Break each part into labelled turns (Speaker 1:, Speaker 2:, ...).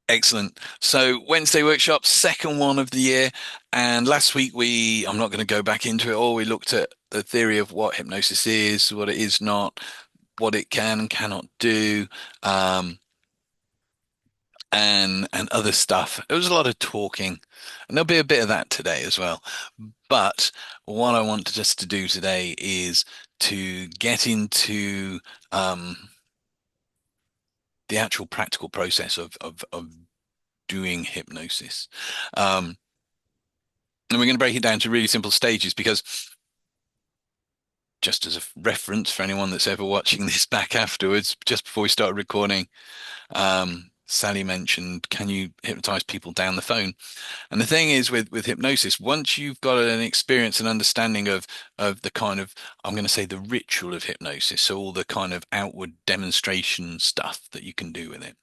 Speaker 1: Excellent. So Wednesday workshop, second one of the year. And last week I'm not going to go back into it all. We looked at the theory of what hypnosis is, what it is not, what it can and cannot do, um, and other stuff. It was a lot of talking, and there'll be a bit of that today as well. But what I want just to do today is to get into um, the actual practical process of doing hypnosis. Um, And we're going to break it down to really simple stages because, just as a reference for anyone that's ever watching this back afterwards, just before we started recording, Sally mentioned, can you hypnotize people down the phone? And the thing is with hypnosis, once you've got an experience and understanding of the kind of, I'm going to say the ritual of hypnosis, so all the kind of outward demonstration stuff that you can do with it,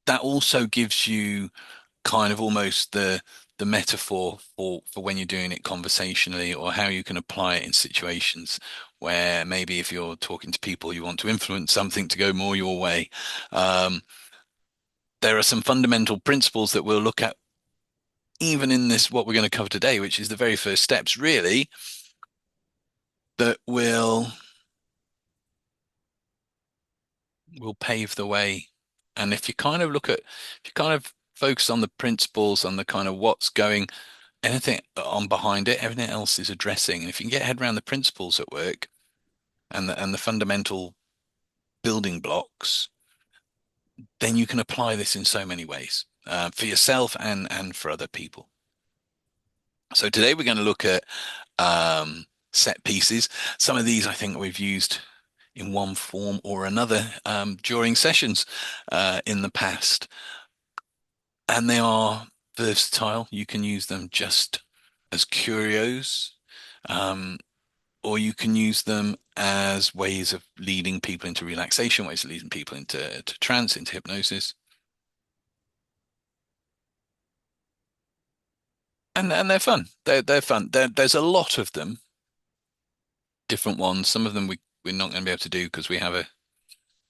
Speaker 1: that also gives you kind of almost the metaphor for when you're doing it conversationally or how you can apply it in situations where maybe if you're talking to people you want to influence something to go more your way. Um, there are some fundamental principles that we'll look at even in this what we're going to cover today, which is the very first steps really that will pave the way. And if you kind of look at if you kind of focus on the principles on the kind of what's going anything on behind it, everything else is addressing. And if you can get your head around the principles at work and the fundamental building blocks, then you can apply this in so many ways for yourself and for other people. So today we're going to look at set pieces. Some of these I think we've used in one form or another during sessions in the past, and they are versatile. You can use them just as curios. Um, or you can use them as ways of leading people into relaxation, ways of leading people into trance, into hypnosis. And they're fun. They're fun. There's a lot of them, different ones. Some of them we're not going to be able to do because we have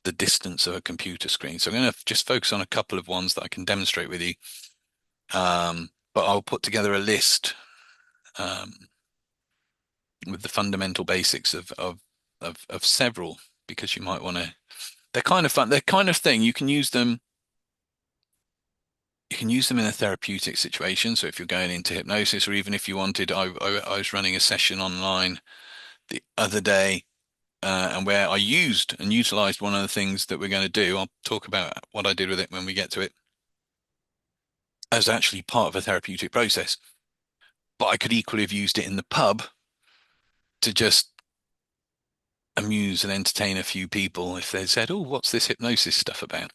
Speaker 1: the distance of a computer screen. So I'm going to just focus on a couple of ones that I can demonstrate with you. But I'll put together a list um, with the fundamental basics of several because you might want to. They're kind of fun. They're kind of thing you can use them. You can use them in a therapeutic situation. So if you're going into hypnosis, or even if you wanted, I was running a session online the other day, and where I used and utilized one of the things that we're going to do. I'll talk about what I did with it when we get to it, as actually part of a therapeutic process. But I could equally have used it in the pub to just amuse and entertain a few people if they said, "Oh, what's this hypnosis stuff about?"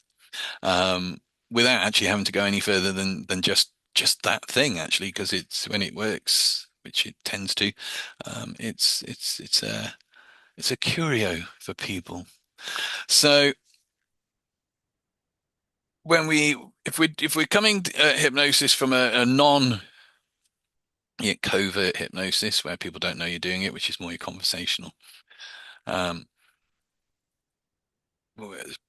Speaker 1: Um, without actually having to go any further than just that thing actually because it's when it works which it tends to it's a curio for people. So when we if we're coming hypnosis from a non yet covert hypnosis where people don't know you're doing it, which is more your conversational, um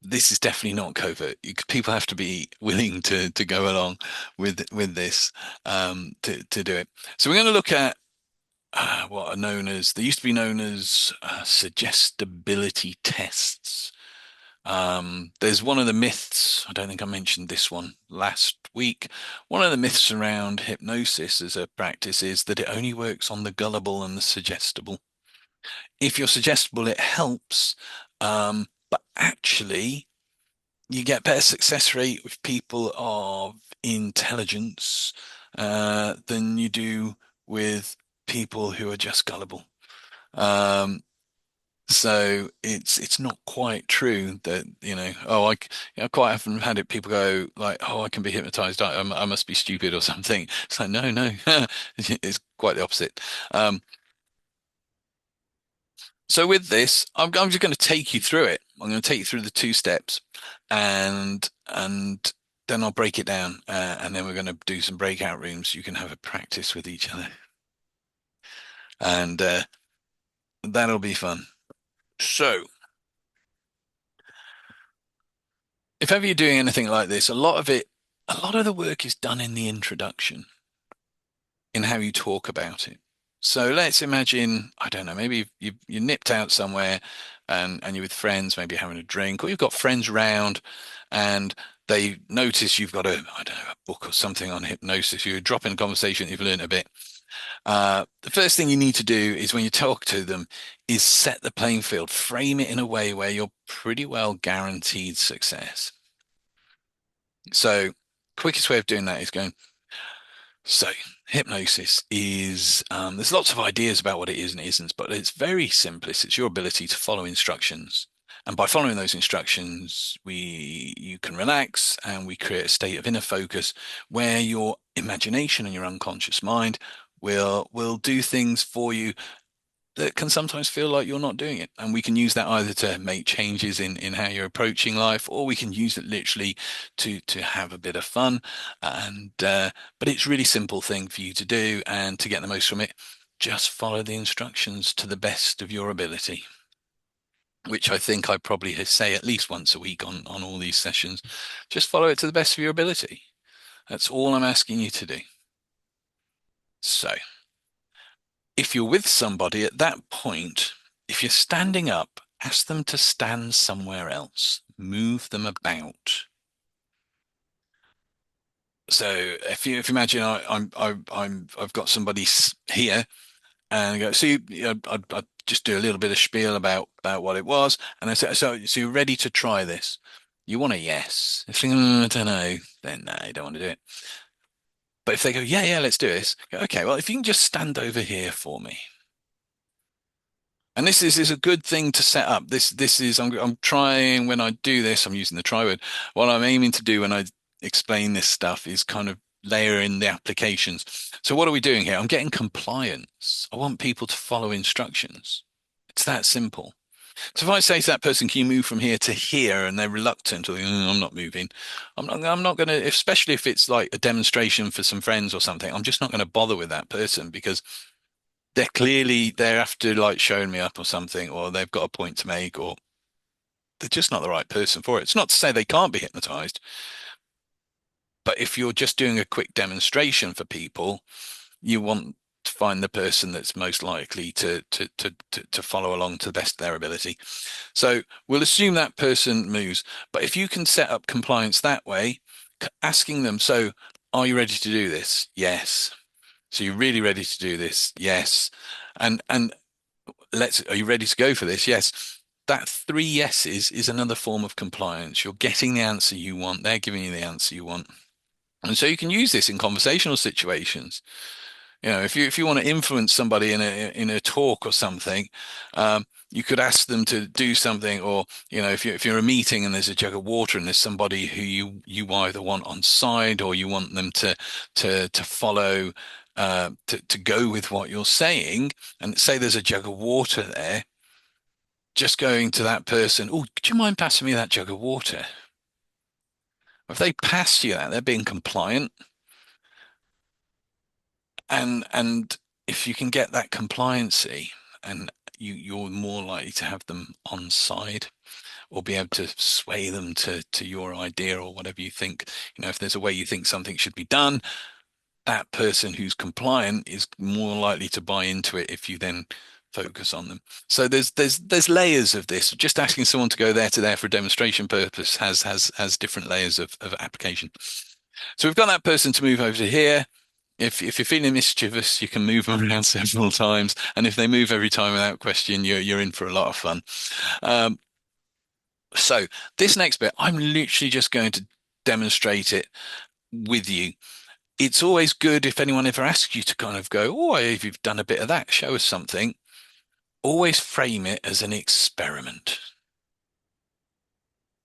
Speaker 1: this is definitely not covert. People have to be willing to go along with this to do it. So we're going to look at what are known as, they used to be known as suggestibility tests. There's one of the myths, I don't think I mentioned this one last week. One of the myths around hypnosis as a practice is that it only works on the gullible and the suggestible. If you're suggestible, it helps, but actually, you get better success rate with people of intelligence than you do with people who are just gullible. Um, so it's not quite true that, quite often had it people go like, oh, I can be hypnotized. I must be stupid or something. It's like, no, no, it's quite the opposite. Um, so with this, I'm just going to take you through it. I'm going to take you through the two steps and then I'll break it down. And then we're going to do some breakout rooms. You can have a practice with each other and that'll be fun. So if ever you're doing anything like this, a lot of the work is done in the introduction, in how you talk about it. So let's imagine, I don't know, maybe you nipped out somewhere and you're with friends, maybe having a drink, or you've got friends round and they notice you've got I don't know, a book or something on hypnosis. You drop in a conversation, you've learned a bit. The first thing you need to do is when you talk to them is set the playing field, frame it in a way where you're pretty well guaranteed success. So quickest way of doing that is going, so, hypnosis is, there's lots of ideas about what it is and isn't, but it's very simplest. It's your ability to follow instructions. And by following those instructions, you can relax and we create a state of inner focus where your imagination and your unconscious mind will do things for you that can sometimes feel like you're not doing it. And we can use that either to make changes in how you're approaching life, or we can use it literally to have a bit of fun. And but it's a really simple thing for you to do, and to get the most from it, just follow the instructions to the best of your ability, which I think I probably say at least once a week on all these sessions. Just follow it to the best of your ability. That's all I'm asking you to do. So if you're with somebody at that point, if you're standing up, ask them to stand somewhere else, move them about. So if you imagine I've got somebody here and I go, so I just do a little bit of spiel about what it was, and I say, so you're ready to try this? You want a yes. If you think, I don't know, then no, you don't want to do it. But if they go, yeah, let's do this. Go, okay, well, if you can just stand over here for me. And this is a good thing to set up. This is I'm trying when I do this, I'm using the try word. What I'm aiming to do when I explain this stuff is kind of layer in the applications. So what are we doing here? I'm getting compliance. I want people to follow instructions. It's that simple. So if I say to that person, can you move from here to here? And they're reluctant, or I'm not moving. I'm not going to, especially if it's like a demonstration for some friends or something, I'm just not going to bother with that person because they're after like showing me up or something, or they've got a point to make, or they're just not the right person for it. It's not to say they can't be hypnotized, but if you're just doing a quick demonstration for people, you want to find the person that's most likely to follow along to the best of their ability. So we'll assume that person moves, but if you can set up compliance that way, asking them, so are you ready to do this? Yes. So you're really ready to do this? Yes. And are you ready to go for this? Yes. That three yeses is another form of compliance. You're getting the answer you want. They're giving you the answer you want. And so you can use this in conversational situations. You know, if you want to influence somebody in a talk or something, you could ask them to do something, or you know, if you're a meeting and there's a jug of water and there's somebody who you either want on side or you want them to follow, to go with what you're saying, and say there's a jug of water there, just going to that person, oh, do you mind passing me that jug of water? If they pass you that, they're being compliant. And if you can get that compliancy, and you're more likely to have them on side or be able to sway them to your idea or whatever you think. You know, if there's a way you think something should be done, that person who's compliant is more likely to buy into it if you then focus on them. So there's layers of this. Just asking someone to go there to there for a demonstration purpose has different layers of application. So we've got that person to move over to here. If you're feeling mischievous, you can move them around several times, and if they move every time without question, you're in for a lot of fun. Um, so this next bit, I'm literally just going to demonstrate it with you. It's always good if anyone ever asks you to kind of go, oh, if you've done a bit of that, show us something. Always frame it as an experiment.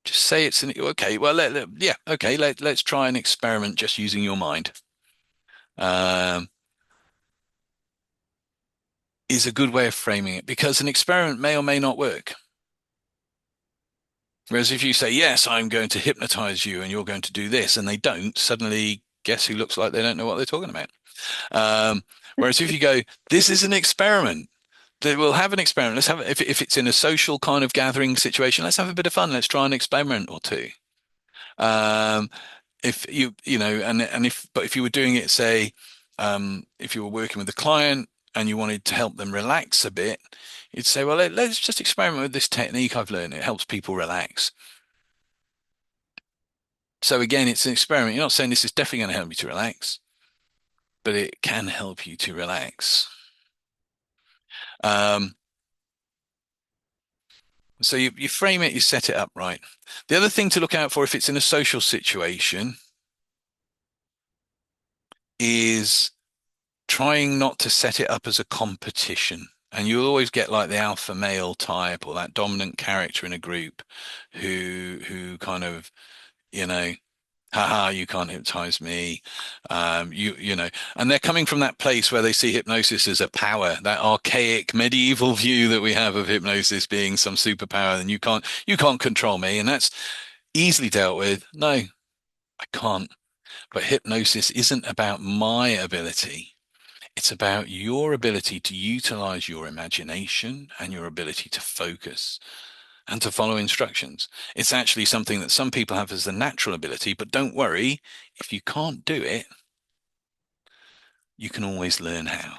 Speaker 1: Just say it's an okay. Well, yeah, okay. Let's try an experiment just using your mind. Um, is a good way of framing it because an experiment may or may not work. Whereas if you say, yes, I'm going to hypnotize you and you're going to do this, and they don't, suddenly guess who looks like they don't know what they're talking about. Um, Whereas if you go, this is an experiment, they will have an experiment. If it's in a social kind of gathering situation, let's have a bit of fun. Let's try an experiment or two. Um, if you know, and if but if you were doing it, say, if you were working with a client and you wanted to help them relax a bit, you'd say, well, let's just experiment with this technique I've learned. It helps people relax. So again, it's an experiment. You're not saying this is definitely going to help you to relax, but it can help you to relax. Um, so you frame it, you set it up right. The other thing to look out for if it's in a social situation is trying not to set it up as a competition. And you'll always get like the alpha male type or that dominant character in a group who kind of, you know, haha, you can't hypnotize me. You know, and they're coming from that place where they see hypnosis as a power, that archaic medieval view that we have of hypnosis being some superpower, and you can't control me, and that's easily dealt with. No, I can't. But hypnosis isn't about my ability. It's about your ability to utilize your imagination and your ability to focus and to follow instructions. It's actually something that some people have as a natural ability, but don't worry, if you can't do it, you can always learn how,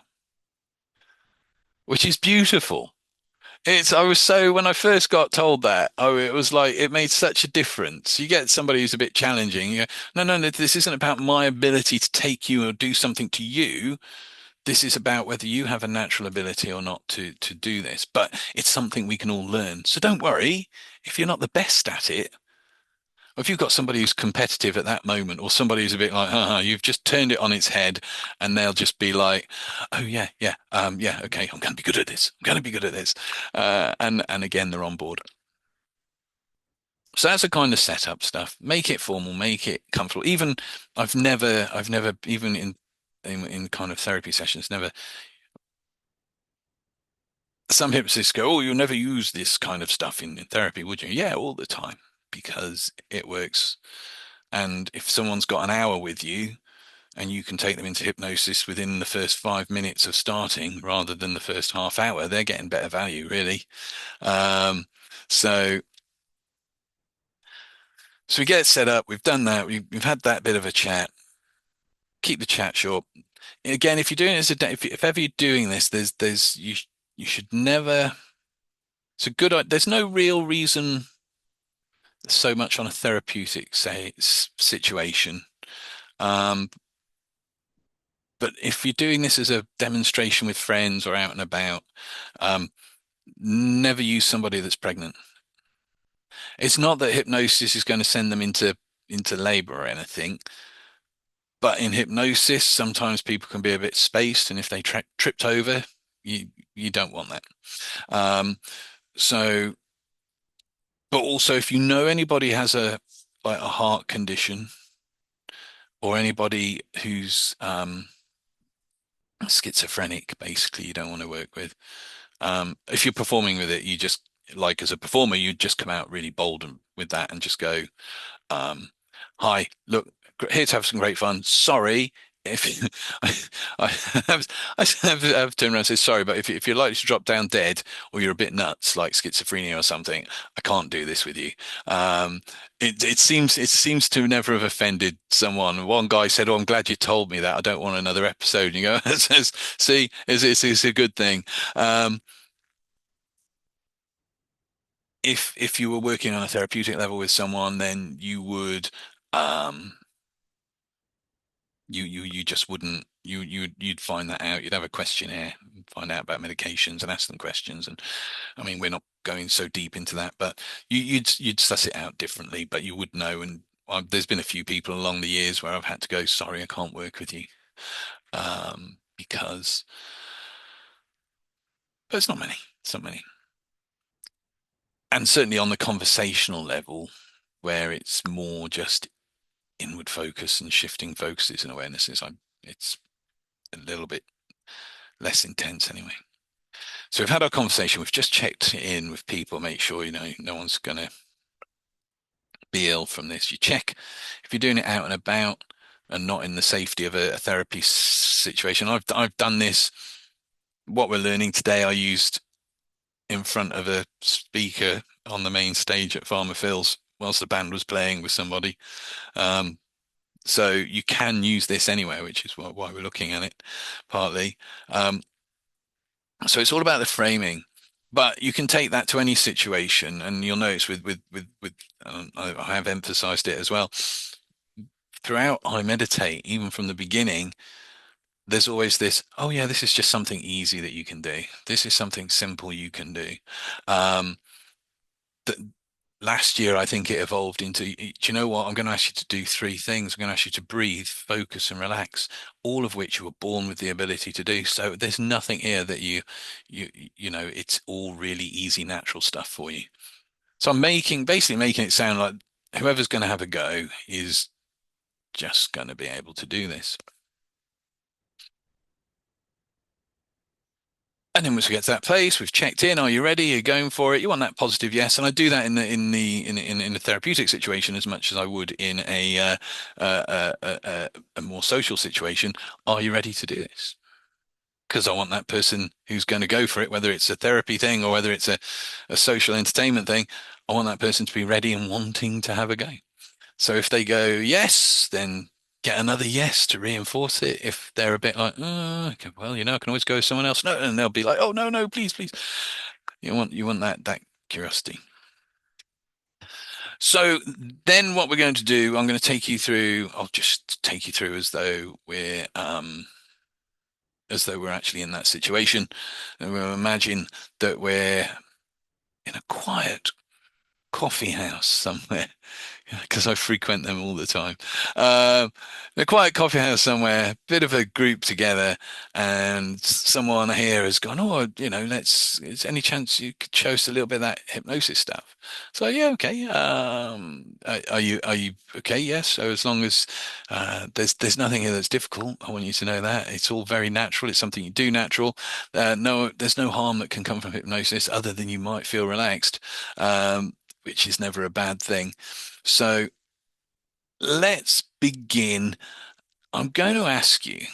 Speaker 1: which is beautiful. I was so, when I first got told that, oh, it was like, it made such a difference. You get somebody who's a bit challenging. No, no, no, this isn't about my ability to take you or do something to you. This is about whether you have a natural ability or not to do this, but it's something we can all learn. So don't worry if you're not the best at it. Or if you've got somebody who's competitive at that moment, or somebody who's a bit like, you've just turned it on its head, and they'll just be like, oh yeah, yeah, yeah, okay, I'm going to be good at this. I'm going to be good at this, and again, they're on board. So that's the kind of setup stuff. Make it formal, make it comfortable. Even I've never, even in kind of therapy sessions, never some hypnotists go, "Oh, you'll never use this kind of stuff in therapy, would you?" Yeah, all the time because it works. And if someone's got an hour with you and you can take them into hypnosis within the first 5 minutes of starting rather than the first half hour, they're getting better value, really. Um, so, so we get it set up. We've done that. We've had that bit of a chat. Keep the chat short. Again, if you're doing this, if ever you're doing this, you should never. It's a good. There's no real reason so much on a therapeutic say situation. Um, but if you're doing this as a demonstration with friends or out and about, um, never use somebody that's pregnant. It's not that hypnosis is going to send them into labor or anything, but in hypnosis, sometimes people can be a bit spaced, and if they tripped over, you don't want that. Um, so, but also if you know anybody has a like a heart condition or anybody who's schizophrenic, basically, you don't want to work with. If you're performing with it, you just like as a performer, you just come out really bold and, with that and just go, um, "Hi, look, here to have some great fun. Sorry." If I have, I have turned around and said sorry, but if you're likely to drop down dead or you're a bit nuts like schizophrenia or something, I can't do this with you. Um, it seems to never have offended someone. One guy said, "Oh, I'm glad you told me that. I don't want another episode." And you go, it says, "See, it's a good thing." Um, if you were working on a therapeutic level with someone, then you would you just wouldn't you'd find that out. You'd have a questionnaire, find out about medications and ask them questions. And I mean, we're not going so deep into that, but you'd suss it out differently, but you would know. And there's been a few people along the years where I've had to go, sorry, I can't work with you, because but it's not many. It's not many. And certainly on the conversational level, where it's more just inward focus and shifting focuses and awarenesses, it's a little bit less intense anyway. So we've had our conversation. We've just checked in with people, make sure no one's going to be ill from this. You check if you're doing it out and about and not in the safety of a therapy situation. I've done this. What we're learning today, I used in front of a speaker on the main stage at Farmer Phil's. whilst the band was playing with somebody. Um, so you can use this anywhere, which is why we're looking at it partly. Um, so it's all about the framing, but you can take that to any situation, and you'll notice with I have emphasized it as well throughout. I meditate, even from the beginning. There's always this, oh yeah, this is just something easy that you can do. This is something simple you can do. Um, th Last year, I think it evolved into, do you know what? I'm going to ask you to do three things. I'm going to ask you to breathe, focus, and relax, all of which you were born with the ability to do. So there's nothing here that you, it's all really easy, natural stuff for you. So I'm basically making it sound like whoever's going to have a go is just going to be able to do this. And then once we get to that place, we've checked in. Are you ready? You're going for it. You want that positive yes. And I do that in a therapeutic situation as much as I would in a more social situation. Are you ready to do this? Because I want that person who's going to go for it, whether it's a therapy thing or whether it's a social entertainment thing. I want that person to be ready and wanting to have a go. So if they go yes, then get another yes to reinforce it. If they're a bit like, okay, well, I can always go with someone else. No, and they'll be like, oh no, no, please, please. You want that curiosity. So then what we're going to do, I'm going to take you through, I'll just take you through as though we're actually in that situation. And we'll imagine that we're in a quiet coffee house somewhere because I frequent them all the time. A quiet coffee house somewhere, bit of a group together, and someone here has gone, oh, is any chance you could show us a little bit of that hypnosis stuff? So yeah, okay. Are you okay? Yes. So as long as there's nothing here that's difficult, I want you to know that it's all very natural. It's something you do natural. No, there's no harm that can come from hypnosis other than you might feel relaxed. Which is never a bad thing. So let's begin. I'm going to ask you,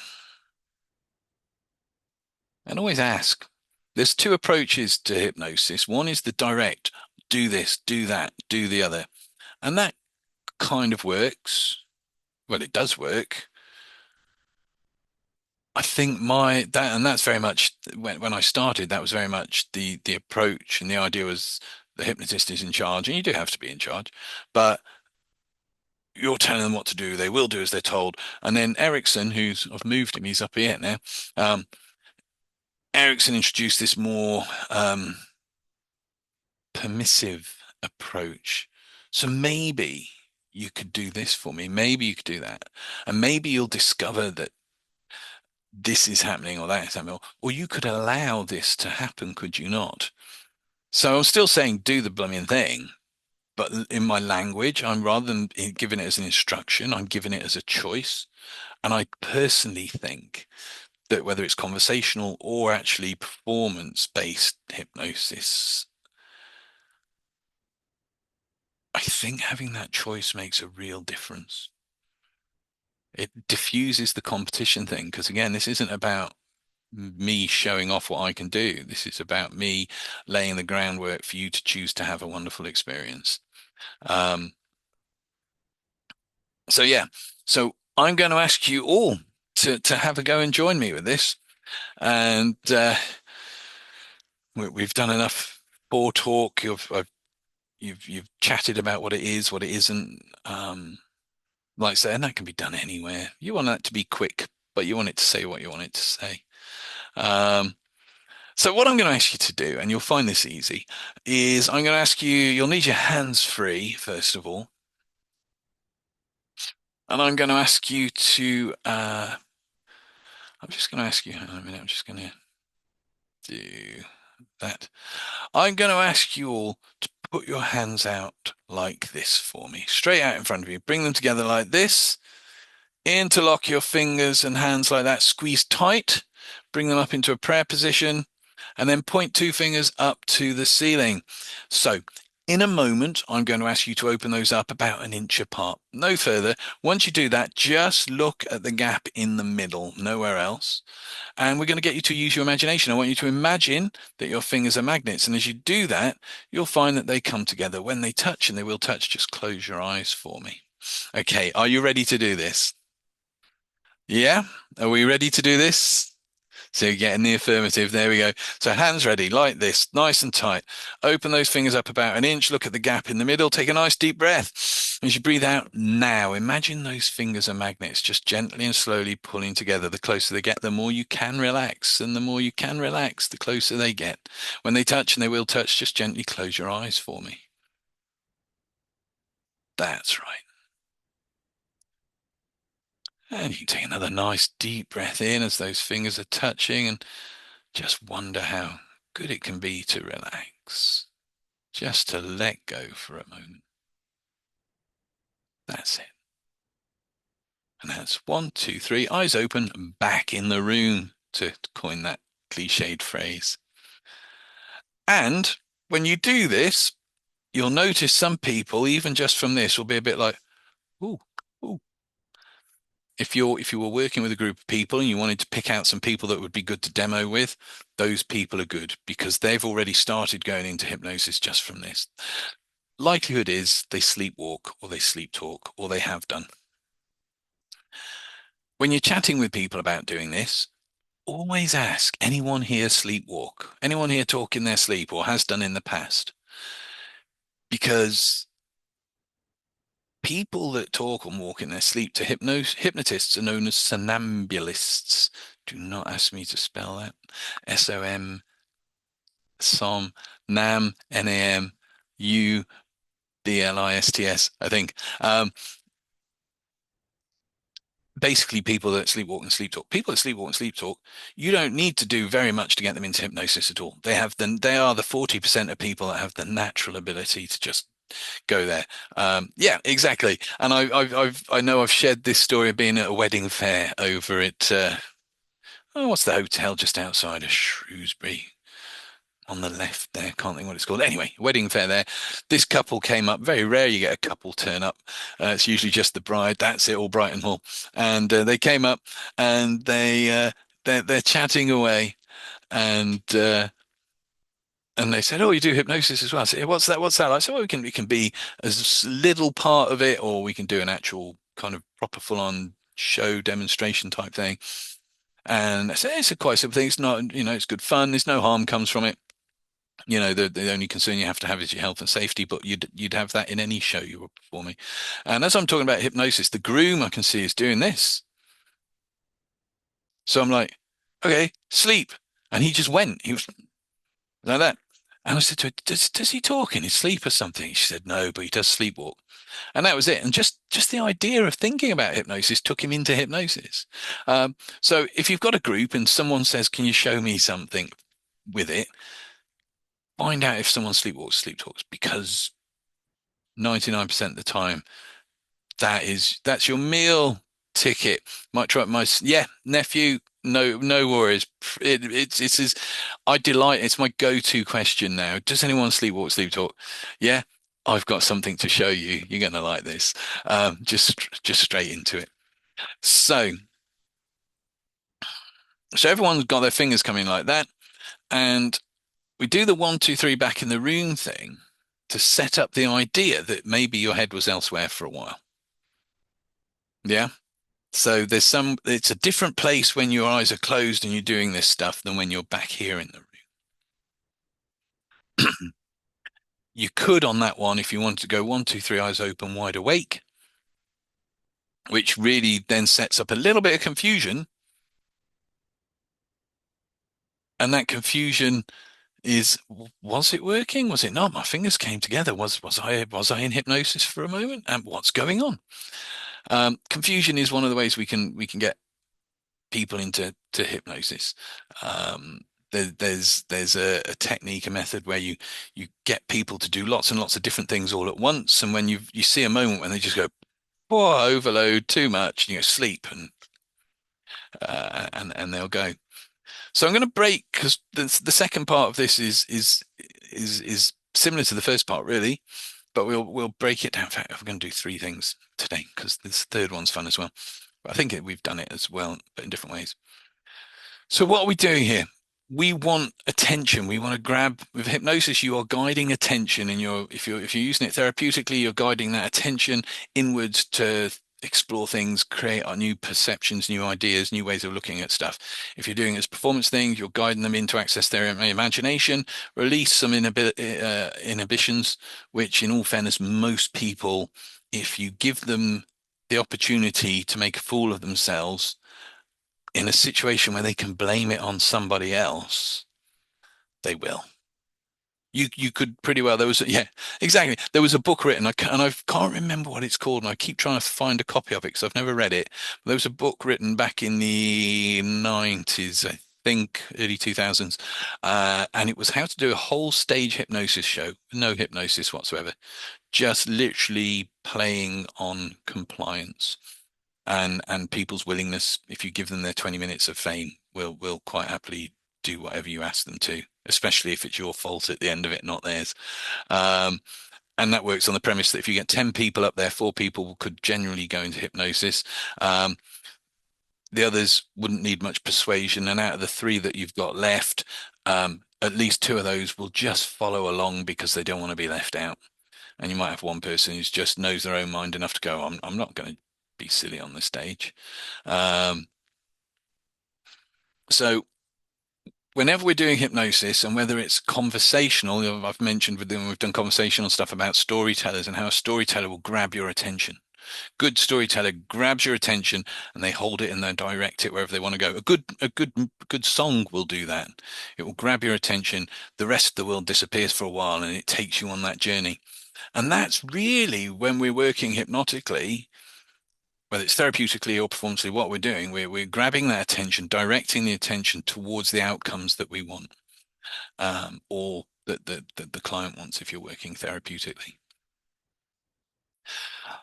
Speaker 1: and always ask. There's two approaches to hypnosis. One is the direct, do this, do that, do the other. And that kind of works. Well, it does work. I think that's very much when I started, that was very much the approach, and the idea was the hypnotist is in charge, and you do have to be in charge, but you're telling them what to do. They will do as they're told. And then Erickson, I've moved him, he's up here now. Um, Erickson introduced this more permissive approach. So maybe you could do this for me. Maybe you could do that. And maybe you'll discover that this is happening or that is happening. Or you could allow this to happen, could you not? So I'm still saying do the blooming thing, but in my language, I'm rather than giving it as an instruction, I'm giving it as a choice. And I personally think that whether it's conversational or actually performance-based hypnosis, I think having that choice makes a real difference. It diffuses the competition thing because again, this isn't about me showing off what I can do. This is about me laying the groundwork for you to choose to have a wonderful experience. Um, so yeah, so I'm going to ask you all to have a go and join me with this. And we've done enough bore talk. You've chatted about what it is, what it isn't. Like I say, and that can be done anywhere. You want that to be quick, but you want it to say what you want it to say. Um, so what I'm going to ask you to do, and you'll find this easy, is I'm going to ask you, you'll need your hands free, first of all. And I'm going to ask you to, I'm just going to ask you, hang on a minute, I'm just going to do that. I'm going to ask you all to put your hands out like this for me, straight out in front of you. Bring them together like this. Interlock your fingers and hands like that. Squeeze tight. Bring them up into a prayer position. And then point two fingers up to the ceiling. So In a moment, I'm going to ask you to open those up about an inch apart, no further. Once you do that, just look at the gap in the middle, nowhere else. And we're going to get you to use your imagination. I want you to imagine that your fingers are magnets. And as you do that, you'll find that they come together. When they touch, and they will touch, just close your eyes for me. Okay, are you ready to do this? Yeah? Are we ready to do this? So you're getting the affirmative. There we go. So hands ready, like this, nice and tight. Open those fingers up about an inch. Look at the gap in the middle. Take a nice deep breath. As you breathe out now, imagine those fingers are magnets, just gently and slowly pulling together. The closer they get, the more you can relax. And the more you can relax, the closer they get. When they touch, and they will touch, just gently close your eyes for me. That's right. And you can take another nice deep breath in as those fingers are touching and just wonder how good it can be to relax. Just to let go for a moment. That's it. And that's one, two, three, eyes open, back in the room, to coin that cliched phrase. And when you do this, you'll notice some people, even just from this, will be a bit like, ooh, ooh. If you were working with a group of people and you wanted to pick out some people that would be good to demo with, those people are good because they've already started going into hypnosis just from this. Likelihood is they sleepwalk or they sleep talk or they have done. When you're chatting with people about doing this, always ask, anyone here sleepwalk? Anyone here talk in their sleep or has done in the past? Because people that talk and walk in their sleep to hypnotists are known as somnambulists. Do not ask me to spell that. S-O-M, som, nam, N-A-M, U-D-L-I-S-T-S, I think. Basically people that sleepwalk and sleep talk. People that sleepwalk and sleep talk, you don't need to do very much to get them into hypnosis at all. They are the 40% of people that have the natural ability to just go there. Yeah, exactly. And I know I've shared this story of being at a wedding fair over at oh, what's the hotel just outside of Shrewsbury? On the left there. Can't think what it's called. Anyway, wedding fair there. This couple came up. Very rare you get a couple turn up. It's usually just the bride. That's it, all bright and all. And they came up and they're chatting away and they said, "Oh, you do hypnosis as well." I said, "Yeah, what's that? What's that?" I said, "Well, we can be as little part of it, or we can do an actual kind of proper full-on show demonstration type thing." And I said, "It's a quite simple thing. It's not, it's good fun. There's no harm comes from it. The only concern you have to have is your health and safety, but you'd have that in any show you were performing." And as I'm talking about hypnosis, the groom I can see is doing this. So I'm like, "Okay, sleep," and he just went. He was like that. And I said to her, does he talk in his sleep or something? She said, no, but he does sleepwalk. And that was it. And just the idea of thinking about hypnosis took him into hypnosis. So if you've got a group and someone says, can you show me something with it? Find out if someone sleepwalks, sleep talks, because 99% of the time, that's your meal ticket. Might try my yeah, nephew. No worries. It's his. I delight. It's my go-to question now. Does anyone sleepwalk, sleep talk? Yeah, I've got something to show you. You're gonna like this. Just straight into it. So so everyone's got their fingers coming like that, and we do the one, two, three back in the room thing to set up the idea that maybe your head was elsewhere for a while. Yeah. So it's a different place when your eyes are closed and you're doing this stuff than when you're back here in the room. You could on that one, if you wanted to go one, two, three, eyes open, wide awake, which really then sets up a little bit of confusion. And that confusion is, was it working? Was it not? My fingers came together. Was I in hypnosis for a moment? And what's going on? Confusion is one of the ways we can get people into hypnosis. There's a technique, a method where you get people to do lots and lots of different things all at once, and when you see a moment when they just go, "Oh, overload, too much," and you go sleep, and they'll go. So I'm going to break because the second part of this is similar to the first part, really, but we'll break it down. In fact, we're going to do three things today because this third one's fun as well. But I think we've done it as well, but in different ways. So what are we doing here? We want attention. We want to grab with hypnosis. You are guiding attention in your if you're using it therapeutically, you're guiding that attention inwards to explore things, create new perceptions, new ideas, new ways of looking at stuff. If you're doing it as performance things, you're guiding them in to access their imagination, release some inhibitions, which in all fairness, most people, if you give them the opportunity to make a fool of themselves in a situation where they can blame it on somebody else, they will. You could pretty well. There was yeah, exactly. There was a book written, and I can't remember what it's called, and I keep trying to find a copy of it because I've never read it. There was a book written back in the 90s, I think, early 2000s, and it was how to do a whole stage hypnosis show, no hypnosis whatsoever, just literally playing on compliance and people's willingness, if you give them their 20 minutes of fame, will quite happily do whatever you ask them to, especially if it's your fault at the end of it, not theirs. Um, and that works on the premise that if you get 10 people up there, four people could generally go into hypnosis. Um, the others wouldn't need much persuasion. And out of the three that you've got left, at least two of those will just follow along because they don't want to be left out. And you might have one person who's just knows their own mind enough to go, I'm not going to be silly on the stage. Um, so whenever we're doing hypnosis, and whether it's conversational, I've mentioned with them, we've done conversational stuff about storytellers and how a storyteller will grab your attention. Good storyteller grabs your attention and they hold it and they direct it wherever they want to go. A good song will do that. It will grab your attention. The rest of the world disappears for a while and it takes you on that journey. And that's really when we're working hypnotically, whether it's therapeutically or performatively, what we're doing, we're grabbing that attention, directing the attention towards the outcomes that we want, or that the client wants if you're working therapeutically.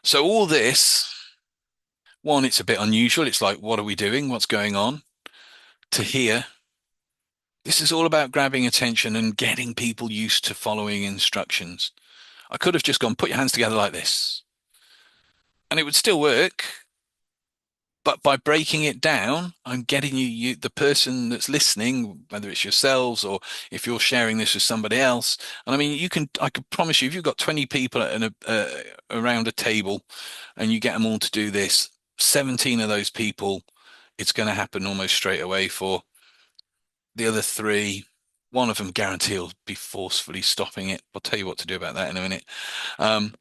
Speaker 1: So all this, one, it's a bit unusual. It's like, what are we doing? What's going on? To here, this is all about grabbing attention and getting people used to following instructions. I could have just gone, put your hands together like this, and it would still work. But by breaking it down, I'm getting the person that's listening, whether it's yourselves or if you're sharing this with somebody else. And I mean, I could promise you, if you've got 20 people around a table and you get them all to do this, 17 of those people, it's going to happen almost straight away. For the other three, one of them guarantee will be forcefully stopping it. I'll tell you what to do about that in a minute. Um,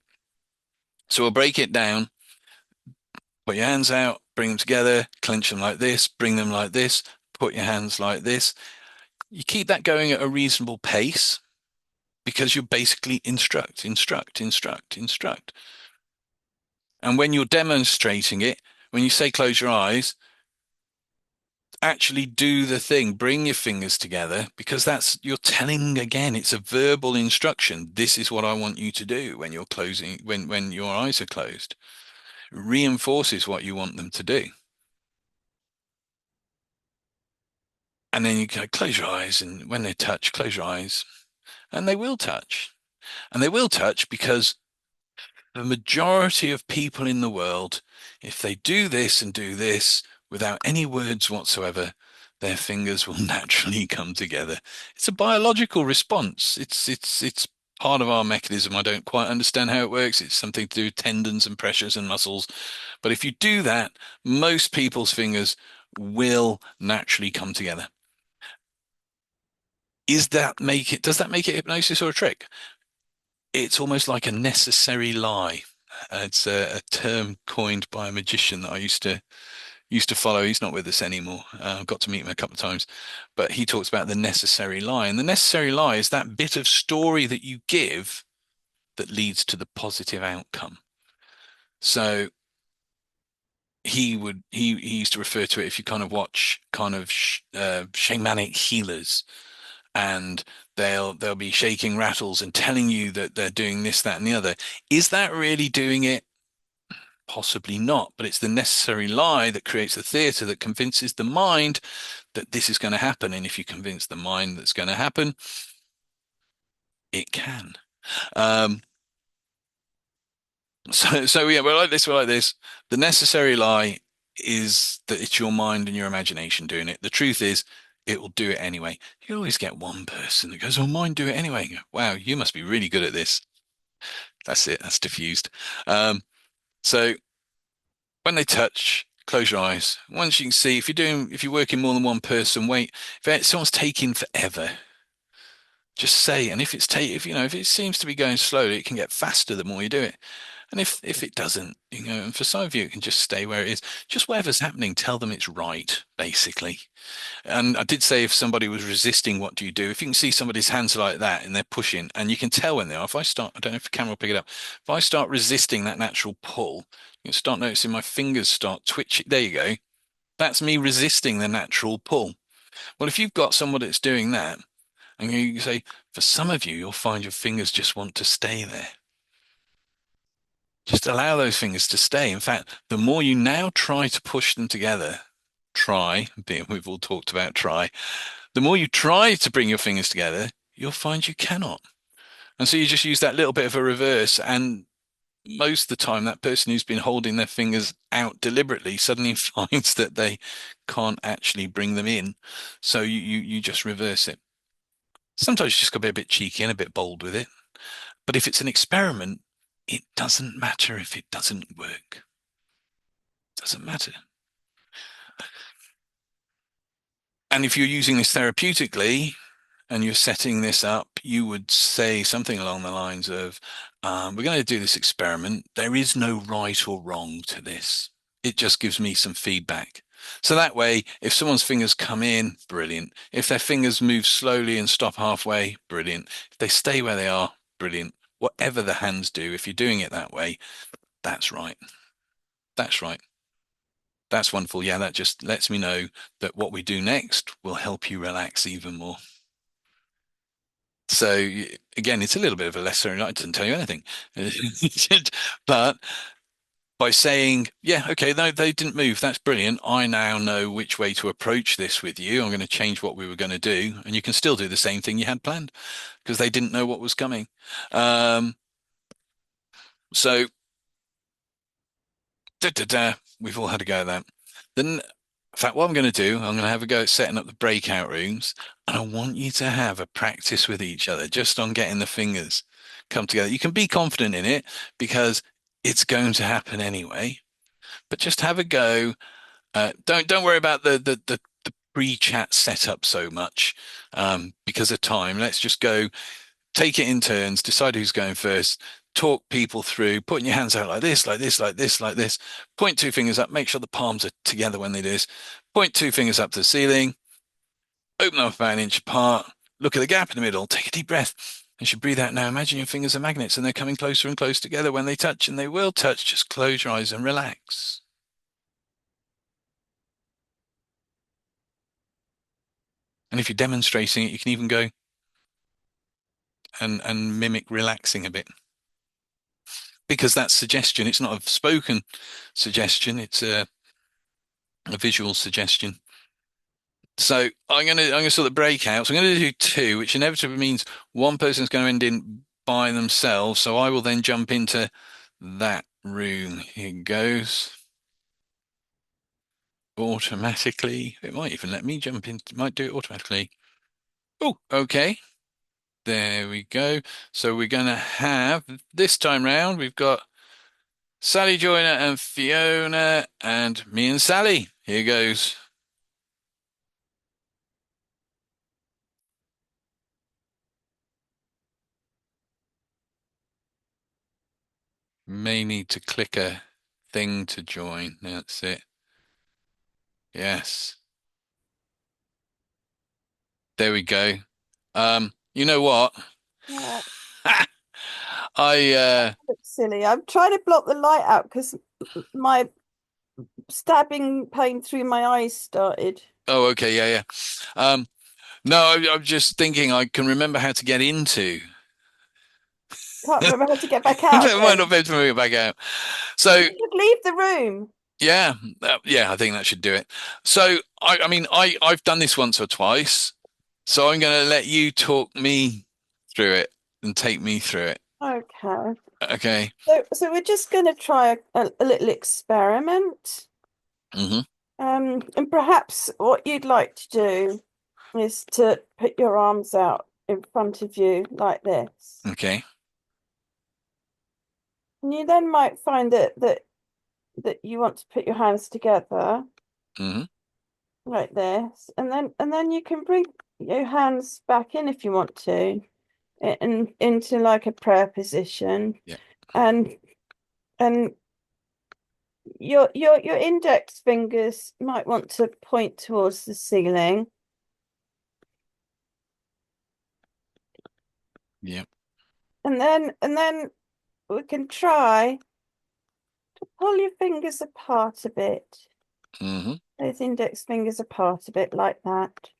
Speaker 1: so we'll break it down. Put your hands out, bring them together, clench them like this, bring them like this, put your hands like this. You keep that going at a reasonable pace because you basically instruct, instruct, instruct, instruct. And when you're demonstrating it, when you say close your eyes, actually do the thing. Bring your fingers together because you're telling again, it's a verbal instruction. This is what I want you to do when you're closing, when your eyes are closed. It reinforces what you want them to do. And then you can close your eyes, and when they touch, close your eyes, and they will touch. And they will touch because the majority of people in the world, if they do this and do this without any words whatsoever, their fingers will naturally come together. It's a biological response. It's part of our mechanism. I don't quite understand how it works. It's something to do with tendons and pressures and muscles. But if you do that, most people's fingers will naturally come together. Does that make it hypnosis or a trick? It's almost like a necessary lie. It's a term coined by a magician that I used to follow. He's not with us anymore. I've got to meet him a couple of times, but he talks about the necessary lie. And the necessary lie is that bit of story that you give that leads to the positive outcome. So he used to refer to it, if you kind of watch kind of shamanic healers, and they'll be shaking rattles and telling you that they're doing this, that, and the other. Is that really doing it? Possibly not, but it's the necessary lie that creates the theater that convinces the mind that this is going to happen. And if you convince the mind that's going to happen, It can. Um, so yeah, we're like this, we're like this. The necessary lie is that it's your mind and your imagination doing it. The truth is, it will do it anyway. You always get one person that goes, "Oh, mine do it anyway." You go, wow, you must be really good at this. That's it. That's diffused. Um, so when they touch, close your eyes. Once you can see, if you're working more than one person, wait. If someone's taking forever, just say. And if it seems to be going slowly, it can get faster the more you do it. And if it doesn't, and for some of you, it can just stay where it is. Just whatever's happening, tell them it's right, basically. And I did say if somebody was resisting, what do you do? If you can see somebody's hands like that and they're pushing, and you can tell when they are. If I start, I don't know if the camera will pick it up. If I start resisting that natural pull, you can start noticing my fingers start twitching. There you go. That's me resisting the natural pull. Well, if you've got someone that's doing that, and you say, for some of you, you'll find your fingers just want to stay there. Just allow those fingers to stay. In fact, the more you now try to push them together, being we've all talked about try, the more you try to bring your fingers together, you'll find you cannot. And so you just use that little bit of a reverse. And most of the time, that person who's been holding their fingers out deliberately suddenly finds that they can't actually bring them in. So you just reverse it. Sometimes you just got to be a bit cheeky and a bit bold with it. But if it's an experiment, it doesn't matter if it doesn't work. It doesn't matter. And if you're using this therapeutically and you're setting this up, you would say something along the lines of, we're going to do this experiment. There is no right or wrong to this. It just gives me some feedback. So that way, if someone's fingers come in, brilliant. If their fingers move slowly and stop halfway, brilliant. If they stay where they are, brilliant. Whatever the hands do, if you're doing it that way, that's right. That's right. That's wonderful. Yeah, that just lets me know that what we do next will help you relax even more. So again, it's a little bit of a lesser, and I didn't tell you anything. But by saying, yeah, okay, no, they didn't move. That's brilliant. I now know which way to approach this with you. I'm going to change what we were going to do, and you can still do the same thing you had planned because they didn't know what was coming. Um, so da, da, da, we've all had a go at that. Then, in fact, what I'm going to do, I'm going to have a go at setting up the breakout rooms, and I want you to have a practice with each other just on getting the fingers come together. You can be confident in it because it's going to happen anyway, but just have a go. Don't worry about the pre-chat setup so much because of time. Let's just go take it in turns, decide who's going first, talk people through, putting your hands out like this, like this, like this, like this. Point two fingers up, make sure the palms are together when they do this. Point two fingers up to the ceiling, open up about an inch apart, look at the gap in the middle, take a deep breath. As you breathe out now, imagine your fingers are magnets and they're coming closer and closer together when they touch, and they will touch. Just close your eyes and relax. And if you're demonstrating it, you can even go and mimic relaxing a bit because that's suggestion. It's not a spoken suggestion, it's a visual suggestion. So I'm gonna sort of breakouts. I'm gonna do two, which inevitably means one person's going to end in by themselves. So I will then jump into that room. Here goes. Automatically. It might even let me jump in. It might do it automatically. Oh, okay. There we go. So we're gonna have this time round, we've got Sally Joyner and Fiona and me and Sally. Here goes. May need to click a thing to join. That's it. Yes. There we go. You know what?
Speaker 2: Yeah,
Speaker 1: I
Speaker 2: looks silly. I'm trying to block the light out because my stabbing pain through my eyes started.
Speaker 1: oh okay, yeah, yeah. No, I'm just thinking I can remember how to get into.
Speaker 2: Can't remember how to get back
Speaker 1: I
Speaker 2: out
Speaker 1: might not
Speaker 2: again.
Speaker 1: be able to move it back out.
Speaker 2: You
Speaker 1: So
Speaker 2: should leave the room.
Speaker 1: yeah, yeah, I think that should do it. So I mean, I've done this once or twice, so I'm going to let you talk me through it. and take me through it.
Speaker 2: Okay.
Speaker 1: Okay.
Speaker 2: So we're just going to try a little experiment.
Speaker 1: Hmm.
Speaker 2: And perhaps what you'd like to do is to put your arms out in front of you like this.
Speaker 1: Okay.
Speaker 2: And you then might find that you want to put your hands together
Speaker 1: Hmm.
Speaker 2: like this, and then you can bring your hands back in if you want to, and into like a prayer position,
Speaker 1: Yeah.
Speaker 2: and and your index fingers might want to point towards the ceiling,
Speaker 1: Yeah.
Speaker 2: and then we can try to pull your fingers apart a bit,
Speaker 1: Hmm.
Speaker 2: those index fingers apart a bit like that.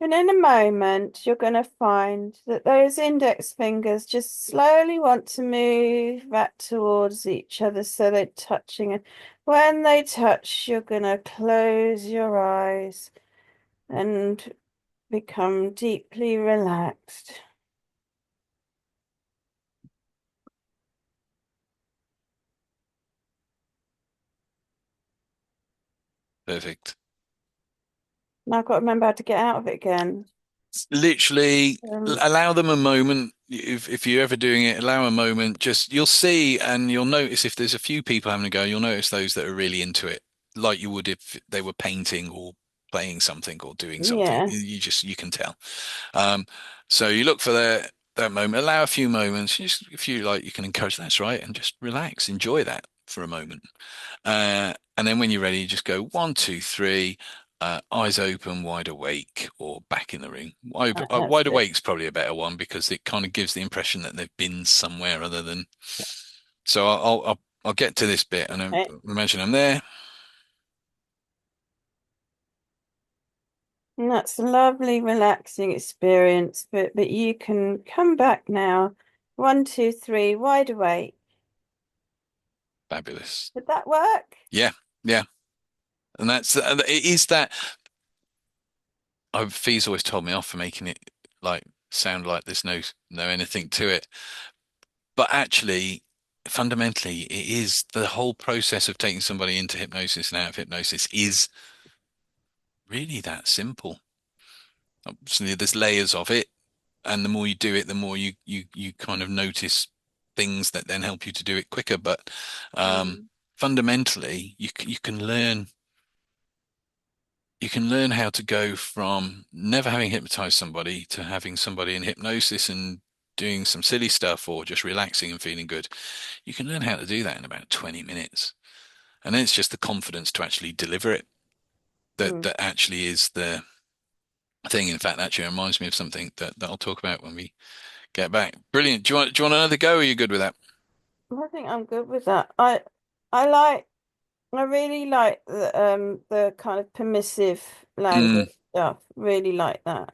Speaker 2: And in a moment, you're going to find that those index fingers just slowly want to move back towards each other so they're touching. And when they touch, you're going to close your eyes and become deeply relaxed.
Speaker 1: Perfect.
Speaker 2: Now I've got to remember how to get out of it again.
Speaker 1: Literally
Speaker 2: Um,
Speaker 1: allow them a moment. If you're ever doing it, allow a moment. Just you'll see and you'll notice if there's a few people having a go, you'll notice those that are really into it, like you would if they were painting or playing something or doing something.
Speaker 2: yeah.
Speaker 1: You can tell. Um, so you look for that moment, allow a few moments, just if you like, you can encourage that's right, and just relax, enjoy that for a moment. And then when you're ready, you just go one, two, three, eyes open, wide awake, or back in the room.
Speaker 2: Right, that's
Speaker 1: Wide
Speaker 2: it.
Speaker 1: awake's probably a better one because it kind of gives the impression that they've been somewhere other than. So I'll get to this bit and
Speaker 2: Okay.
Speaker 1: imagine I'm there.
Speaker 2: And that's a lovely, relaxing experience. But you can come back now. One, two, three, wide awake.
Speaker 1: Fabulous.
Speaker 2: Did that work?
Speaker 1: Yeah, yeah. And it is that. Fee's always told me off for making it like sound like there's no anything to it. But actually, fundamentally, it is the whole process of taking somebody into hypnosis and out of hypnosis is really that simple. Obviously, there's layers of it, and the more you do it, the more you kind of notice things that then help you to do it quicker. But
Speaker 2: Mm.
Speaker 1: fundamentally, you can learn how to go from never having hypnotized somebody to having somebody in hypnosis and doing some silly stuff or just relaxing and feeling good. You can learn how to do that in about 20 minutes. And then it's just the confidence to actually deliver it
Speaker 2: Mm.
Speaker 1: that actually is the thing. In fact, actually reminds me of something that I'll talk about when we get back. Brilliant. Do you want another go? Or are you good with that?
Speaker 2: I think I'm good with that. I really like the kind of permissive
Speaker 1: Mm,
Speaker 2: language stuff. Really like that.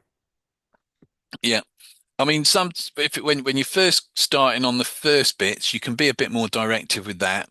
Speaker 1: yeah. I mean, when you're first starting on the first bits, you can be a bit more directive with that.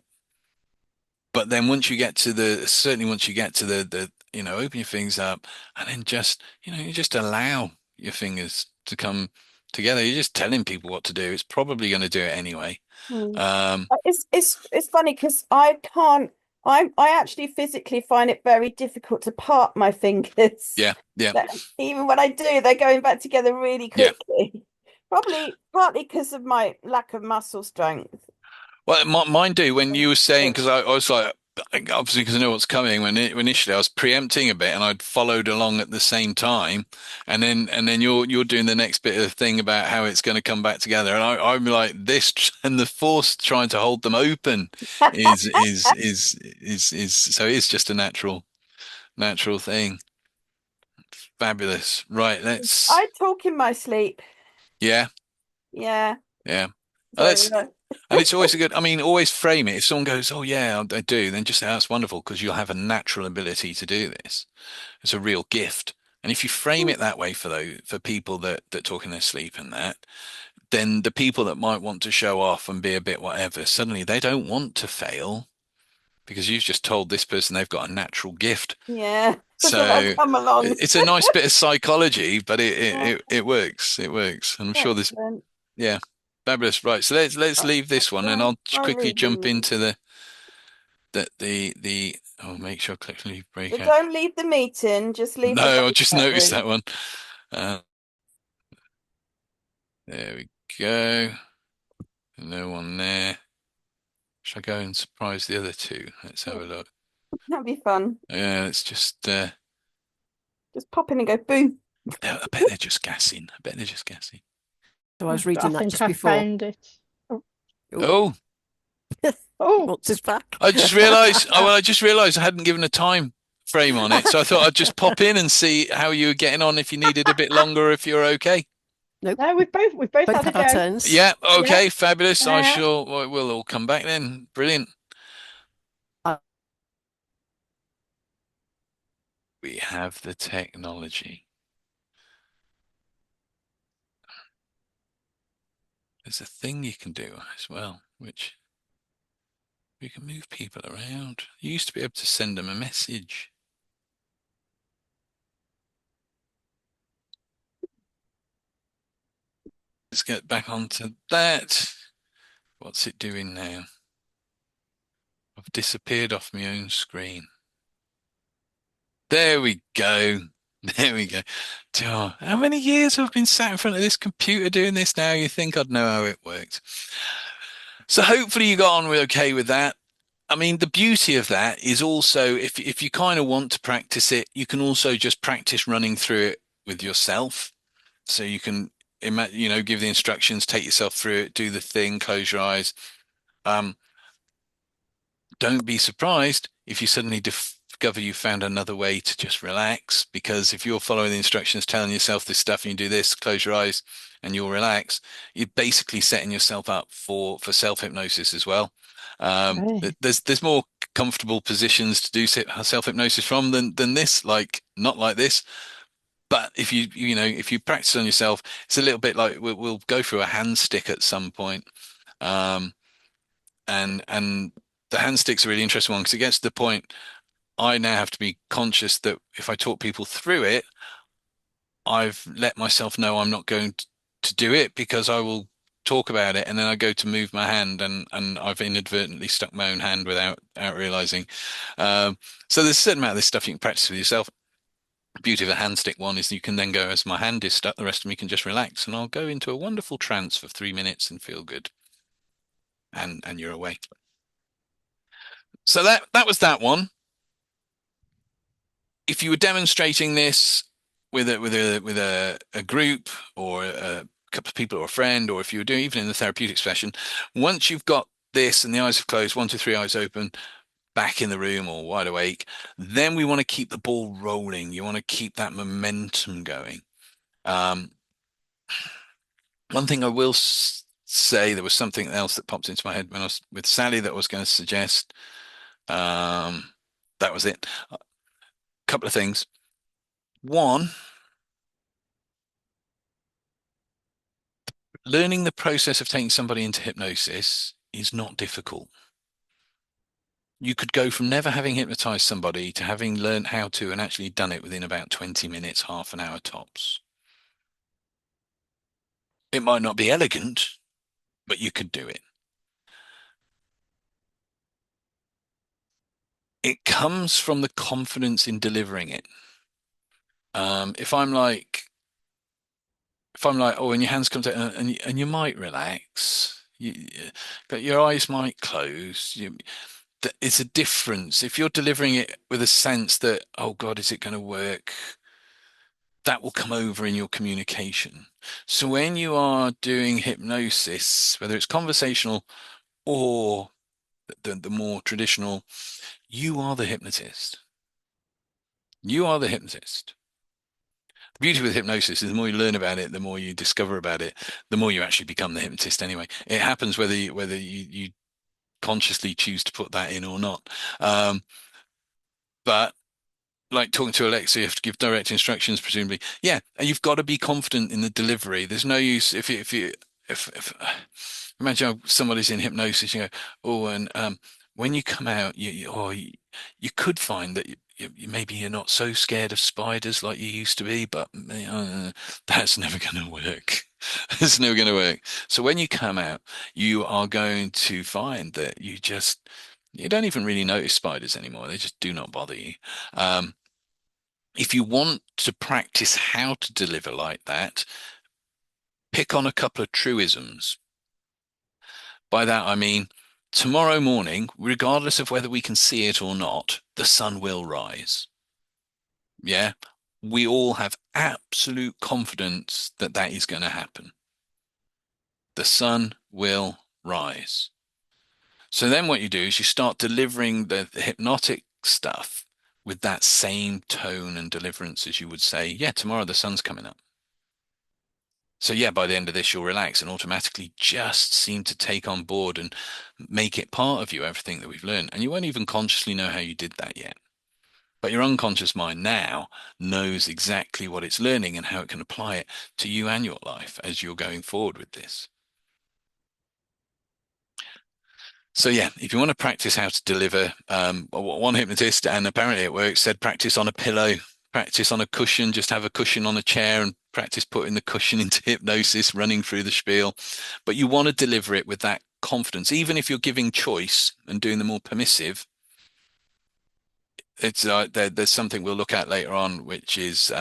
Speaker 1: But then once you get to certainly once you get to open your fingers up and then just, you just allow your fingers to come together. You're just telling people what to do. It's probably going to do it anyway.
Speaker 2: Mm.
Speaker 1: Um,
Speaker 2: It's funny because I can't. I actually physically find it very difficult to part my fingers.
Speaker 1: yeah, yeah,
Speaker 2: That even when I do, they're going back together really
Speaker 1: yeah.
Speaker 2: quickly. Probably partly because of my lack of muscle strength.
Speaker 1: Well, mine do when you were saying,
Speaker 2: But
Speaker 1: because I was like, obviously, because I know what's coming. Initially I was preempting a bit, and I'd followed along at the same time, and then you're doing the next bit of the thing about how it's going to come back together, and I'm like this, and the force trying to hold them open is so it's just a natural thing. Fabulous. Right,
Speaker 2: I talk in my sleep.
Speaker 1: yeah,
Speaker 2: Yeah.
Speaker 1: yeah. Oh,
Speaker 2: So
Speaker 1: and it's always a good, I mean, always frame it. If someone goes, oh, yeah, I do, then just say, that's wonderful because you'll have a natural ability to do this. It's a real gift. And if you frame it that way for people that talk in their sleep and that, then the people that might want to show off and be a bit whatever, suddenly they don't want to fail because you've just told this person they've got a natural gift.
Speaker 2: yeah. Because I
Speaker 1: So
Speaker 2: come along.
Speaker 1: it's a nice bit of psychology, but
Speaker 2: Yeah,
Speaker 1: it works. It works. And I'm sure there's,
Speaker 2: excellent.
Speaker 1: yeah, fabulous. Right. So let's
Speaker 2: Right,
Speaker 1: leave this one, and
Speaker 2: well,
Speaker 1: I'll
Speaker 2: I'm
Speaker 1: quickly
Speaker 2: leaving
Speaker 1: jump
Speaker 2: you.
Speaker 1: into the. Oh, make sure I click leave
Speaker 2: So
Speaker 1: breakout.
Speaker 2: don't leave the meeting, just leave the
Speaker 1: No, I just
Speaker 2: breakout
Speaker 1: noticed that
Speaker 2: room.
Speaker 1: one. Uh, there we go. No one there. Shall I go and surprise the other two? Let's have a look.
Speaker 2: That'd be fun.
Speaker 1: Yeah, let's just.
Speaker 2: Just pop in and go, boo.
Speaker 1: I bet they're just gassing. I bet they're just gassing.
Speaker 3: So I was
Speaker 4: I
Speaker 3: reading that
Speaker 4: think
Speaker 3: just
Speaker 4: I
Speaker 3: before.
Speaker 4: found it. Oh,
Speaker 3: Oh,
Speaker 1: Oh,
Speaker 3: he
Speaker 4: oh,
Speaker 3: wants us back.
Speaker 1: I just realised. Oh, well, I just realised I hadn't given a time frame on it, so I thought I'd just pop in and see how you were getting on. If you needed a bit longer, if you're okay.
Speaker 3: Nope,
Speaker 4: no, we've both
Speaker 3: both
Speaker 4: had a
Speaker 3: had our
Speaker 4: go.
Speaker 3: turns.
Speaker 1: Yeah.
Speaker 4: Yeah,
Speaker 1: Okay. Fabulous. I
Speaker 4: yeah.
Speaker 1: shall. We'll all come back then. Brilliant.
Speaker 3: Uh,
Speaker 1: We have the technology. There's a thing you can do as well, which you can move people around. You used to be able to send them a message. Let's get back onto that. What's it doing now? I've disappeared off my own screen. There we go. There we go. Oh, how many years have I been sat in front of this computer doing this now? You think I'd know how it worked. So hopefully you got on with okay with that. I mean, the beauty of that is also if you kind of want to practice it, you can also just practice running through it with yourself. So you can give the instructions, take yourself through it, do the thing, close your eyes. Um, don't be surprised if you suddenly discover you found another way to just relax. Because if you're following the instructions, telling yourself this stuff, and you do this, close your eyes, and you'll relax, you're basically setting yourself up for self-hypnosis as well.
Speaker 4: Right.
Speaker 1: There's more comfortable positions to do self-hypnosis from than this, like not like this. But if you practice on yourself, it's a little bit like we'll go through a hand stick at some point. Um, and the hand stick's a really interesting one because it gets to the point I now have to be conscious that if I talk people through it, I've let myself know I'm not going to do it because I will talk about it and then I go to move my hand and I've inadvertently stuck my own hand without realizing. So there's a certain amount of this stuff you can practice with yourself. The beauty of a hand stick one is you can then go, as my hand is stuck, the rest of me can just relax and I'll go into a wonderful trance for 3 minutes and feel good. And you're away. So that was that one. If you were demonstrating this with a group or a couple of people or a friend, or if you were doing even in the therapeutic session, once you've got this and the eyes have closed, 1, 2, 3, eyes open, back in the room or wide awake, then we want to keep the ball rolling. You want to keep that momentum going. Um, One thing I will say, there was something else that popped into my head when I was with Sally that I was going to suggest. Um, that was it. A couple of things. One, learning the process of taking somebody into hypnosis is not difficult. You could go from never having hypnotized somebody to having learned how to and actually done it within about 20 minutes, half an hour tops. It might not be elegant, but you could do it. It comes from the confidence in delivering it. If I'm like, oh, and your hands come down and you might relax, but your eyes might close. It's a difference. If you're delivering it with a sense that, oh God, is it going to work? That will come over in your communication. So when you are doing hypnosis, whether it's conversational or the more traditional, you are the hypnotist. You are the hypnotist. The beauty with hypnosis is the more you learn about it, the more you discover about it, the more you actually become the hypnotist anyway. It happens whether you consciously choose to put that in or not. But like talking to Alexa, you have to give direct instructions, presumably. Yeah, and you've got to be confident in the delivery. There's no use if imagine somebody's in hypnosis, you go, oh, and when you come out, you could find that maybe you're not so scared of spiders like you used to be, but that's never going to work. It's never going to work. So when you come out, you are going to find that you don't even really notice spiders anymore. They just do not bother you. Um, if you want to practice how to deliver like that, pick on a couple of truisms. By that, I mean, tomorrow morning, regardless of whether we can see it or not, the sun will rise. Yeah. We all have absolute confidence that that is going to happen. The sun will rise. So then what you do is you start delivering the hypnotic stuff with that same tone and deliverance as you would say, yeah, tomorrow the sun's coming up. So yeah, by the end of this, you'll relax and automatically just seem to take on board and make it part of you, everything that we've learned. And you won't even consciously know how you did that yet. But your unconscious mind now knows exactly what it's learning and how it can apply it to you and your life as you're going forward with this. So yeah, if you want to practice how to deliver, one hypnotist, and apparently it works, said practice on a pillow, practice on a cushion, just have a cushion on a chair and practice putting the cushion into hypnosis, running through the spiel. But you want to deliver it with that confidence, even if you're giving choice and doing the more permissive. It's there's something we'll look at later on, which is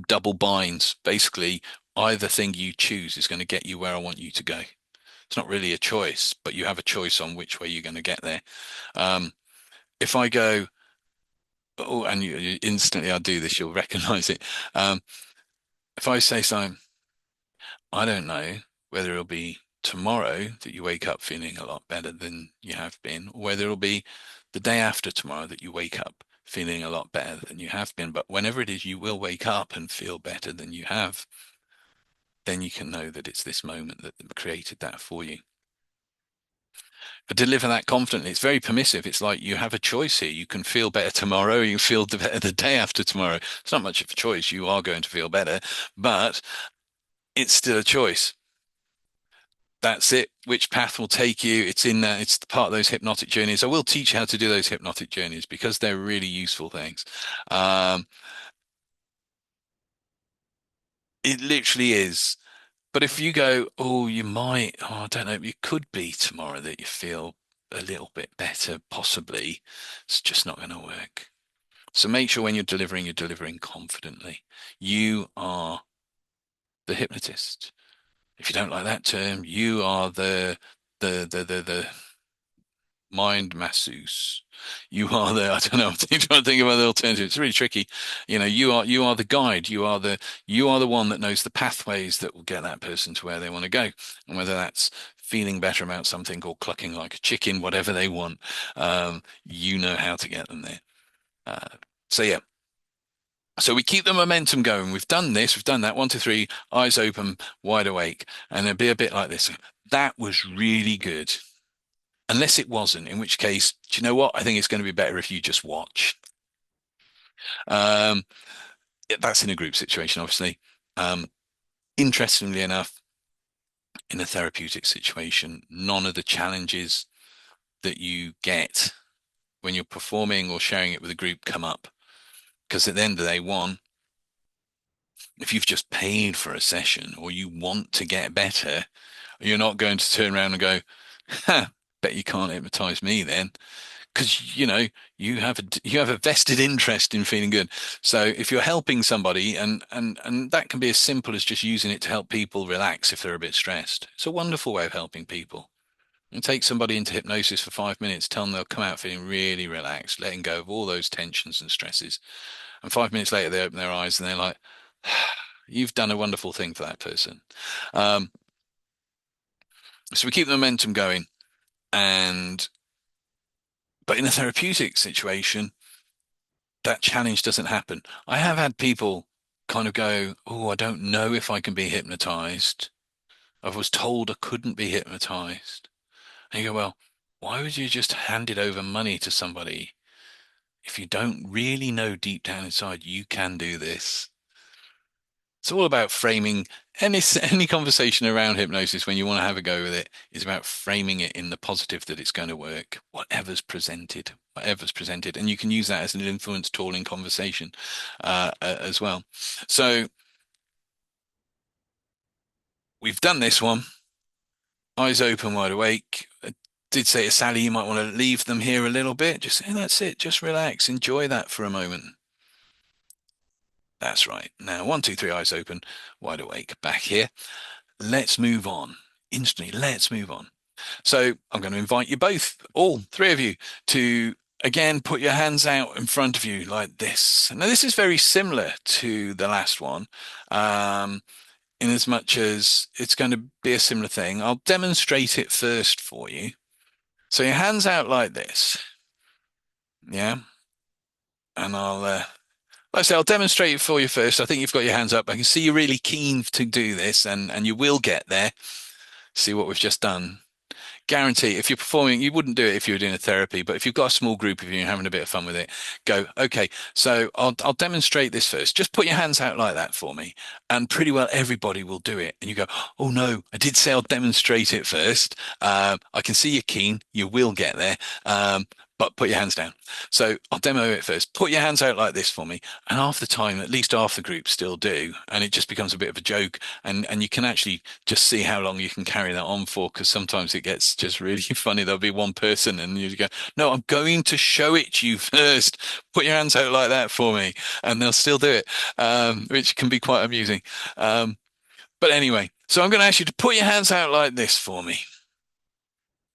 Speaker 1: double binds. Basically, either thing you choose is going to get you where I want you to go. It's not really a choice, but you have a choice on which way you're going to get there. Um, if I go, oh, and you instantly I'll do this, you'll recognize it. If I say something, I don't know whether it'll be tomorrow that you wake up feeling a lot better than you have been, or whether it'll be the day after tomorrow that you wake up feeling a lot better than you have been. But whenever it is, you will wake up and feel better than you have. Then you can know that it's this moment that created that for you. But deliver that confidently. It's very permissive. It's like you have a choice here. You can feel better tomorrow. You feel better the day after tomorrow. It's not much of a choice. You are going to feel better, but it's still a choice. That's it. Which path will take you? It's in there. It's part of those hypnotic journeys. I will teach you how to do those hypnotic journeys because they're really useful things. It literally is. But if you go, oh, you might, oh, I don't know, it could be tomorrow that you feel a little bit better, possibly. It's just not going to work. So make sure when you're delivering confidently. You are the hypnotist. If you don't like that term, you are the mind masseuse. You are the, I don't know, I'm trying to think of other alternatives. It's really tricky. You are the guide. You are the one that knows the pathways that will get that person to where they want to go. And whether that's feeling better about something or clucking like a chicken, whatever they want, you know how to get them there. So yeah. So we keep the momentum going. We've done this, we've done that. 1, 2, 3, eyes open, wide awake. And it'll be a bit like this. That was really good. Unless it wasn't, in which case, do you know what? I think it's going to be better if you just watch. Um, that's in a group situation, obviously. Interestingly enough, in a therapeutic situation, none of the challenges that you get when you're performing or sharing it with a group come up. Because at the end of the day, one, if you've just paid for a session or you want to get better, you're not going to turn around and go, ha, bet you can't hypnotize me then. Because you have a vested interest in feeling good. So if you're helping somebody, and that can be as simple as just using it to help people relax if they're a bit stressed. It's a wonderful way of helping people. And take somebody into hypnosis for 5 minutes, tell them they'll come out feeling really relaxed, letting go of all those tensions and stresses. And 5 minutes later, they open their eyes and they're like, "You've done a wonderful thing for that person." Um, so we keep the momentum going, and but in a therapeutic situation, that challenge doesn't happen. I have had people kind of go, "Oh, I don't know if I can be hypnotized. I was told I couldn't be hypnotized." And you go, "Well, why would you just hand it over money to somebody if you don't really know deep down inside you can do this?" It's all about framing any conversation around hypnosis when you want to have a go with it is about framing it in the positive that it's going to work, whatever's presented, and you can use that as an influence tool in conversation as well. So we've done this one. Eyes open, wide awake. I did say to Sally, you might want to leave them here a little bit. Just say, that's it. Just relax. Enjoy that for a moment. That's right. Now, 1, 2, 3, eyes open, wide awake. Back here. Let's move on. Instantly, let's move on. So I'm going to invite you both, all three of you, to again put your hands out in front of you like this. Now, this is very similar to the last one, in as much as it's going to be a similar thing. I'll demonstrate it first for you. So your hands out like this. Yeah. And like I say, I'll demonstrate it for you first. I think you've got your hands up. I can see you're really keen to do this, and you will get there. See what we've just done. Guarantee if you're performing, you wouldn't do it if you were doing a therapy, but if you've got a small group of you and having a bit of fun with it, go, okay, so I'll demonstrate this first. Just put your hands out like that for me. And pretty well everybody will do it. And you go, oh no, I did say I'll demonstrate it first. I can see you're keen, you will get there. But put your hands down. So I'll demo it first. Put your hands out like this for me. And half the time, at least half the group still do. And it just becomes a bit of a joke. And you can actually just see how long you can carry that on for, because sometimes it gets just really funny. There'll be one person and you go, no, I'm going to show it to you first. Put your hands out like that for me. And they'll still do it, which can be quite amusing. But anyway, so I'm going to ask you to put your hands out like this for me.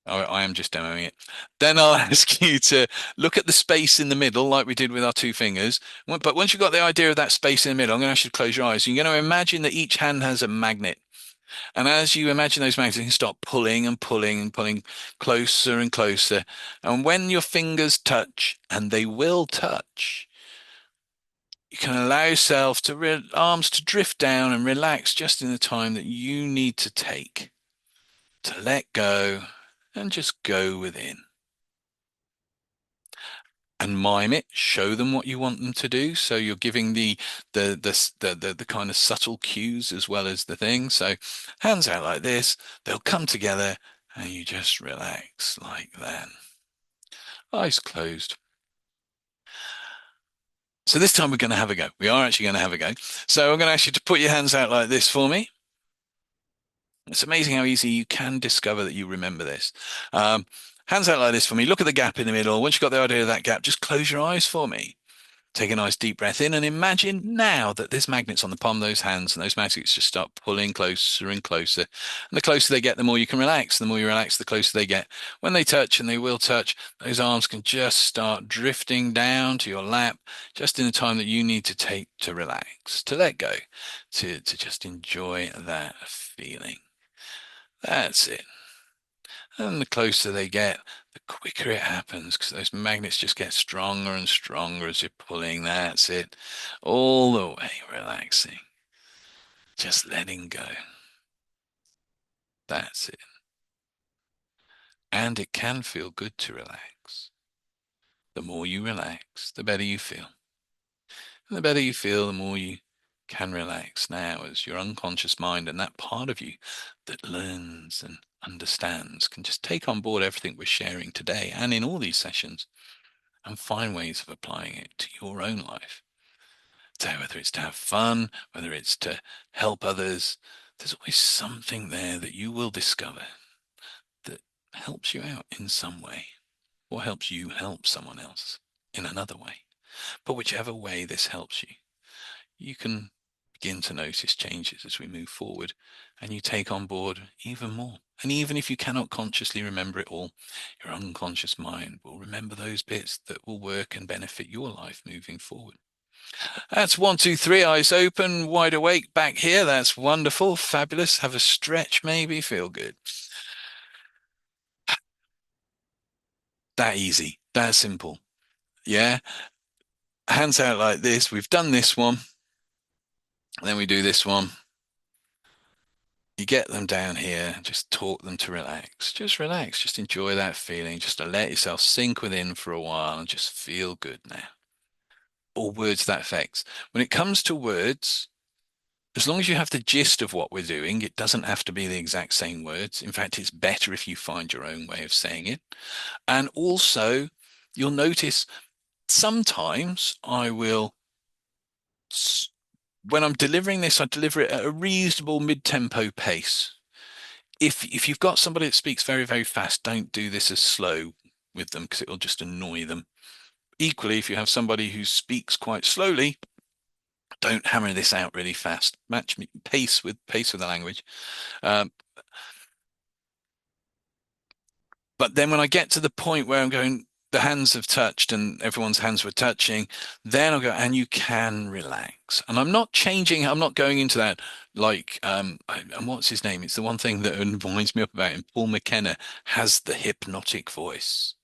Speaker 1: I am just demoing it. Then I'll ask you to look at the space in the middle like we did with our two fingers. But once you've got the idea of that space in the middle, I'm going to ask you to close your eyes. You're going to imagine that each hand has a magnet. And as you imagine those magnets, you can start pulling and pulling and pulling closer and closer. And when your fingers touch, and they will touch, you can allow yourself to arms to drift down and relax just in the time that you need to take to let go and just go within. And mime it, show them what you want them to do. So you're giving the kind of subtle cues as well as the thing. So hands out like this, they'll come together and you just relax like that. Eyes closed. So this time we're going to have a go. We are actually going to have a go. So I'm going to ask you to put your hands out like this for me. It's amazing how easy you can discover that you remember this. Hands out like this for me. Look at the gap in the middle. Once you've got the idea of that gap, just close your eyes for me. Take a nice deep breath in and imagine now that there's magnets on the palm of those hands, and those magnets just start pulling closer and closer. And the closer they get, the more you can relax. The more you relax, the closer they get. When they touch, and they will touch, those arms can just start drifting down to your lap, just in the time that you need to take to relax, to let go, to just enjoy that feeling. That's it. And the closer they get, the quicker it happens, because those magnets just get stronger and stronger as you're pulling. That's it. All the way, relaxing. Just letting go. That's it. And it can feel good to relax. The more you relax, the better you feel. And the better you feel, the more you can relax now, as your unconscious mind and that part of you that learns and understands can just take on board everything we're sharing today and in all these sessions and find ways of applying it to your own life. So whether it's to have fun, whether it's to help others, there's always something there that you will discover that helps you out in some way, or helps you help someone else in another way. But whichever way this helps you, you can begin to notice changes as we move forward, and you take on board even more. And even if you cannot consciously remember it all, your unconscious mind will remember those bits that will work and benefit your life moving forward. That's 1, 2, 3, eyes open, wide awake back here. That's wonderful, fabulous. Have a stretch, maybe, feel good. That easy, that simple. Yeah. Hands out like this. We've done this one. And then we do this one. You get them down here, just talk them to relax. Just relax, just enjoy that feeling, just to let yourself sink within for a while and just feel good now. Or words that effects. When it comes to words, as long as you have the gist of what we're doing, it doesn't have to be the exact same words. In fact, it's better if you find your own way of saying it. And also, you'll notice sometimes I will, when I'm delivering this, I deliver it at a reasonable mid-tempo pace. If you've got somebody that speaks very, very fast, don't do this as slow with them because it'll just annoy them. Equally, if you have somebody who speaks quite slowly, don't hammer this out really fast. Match me pace with the language. Um, but then when I get to the point where I'm going, the hands have touched and everyone's hands were touching, then I'll go, and you can relax. And I'm not changing, I'm not going into that like, and what's his name? It's the one thing that winds me up about him. Paul McKenna has the hypnotic voice.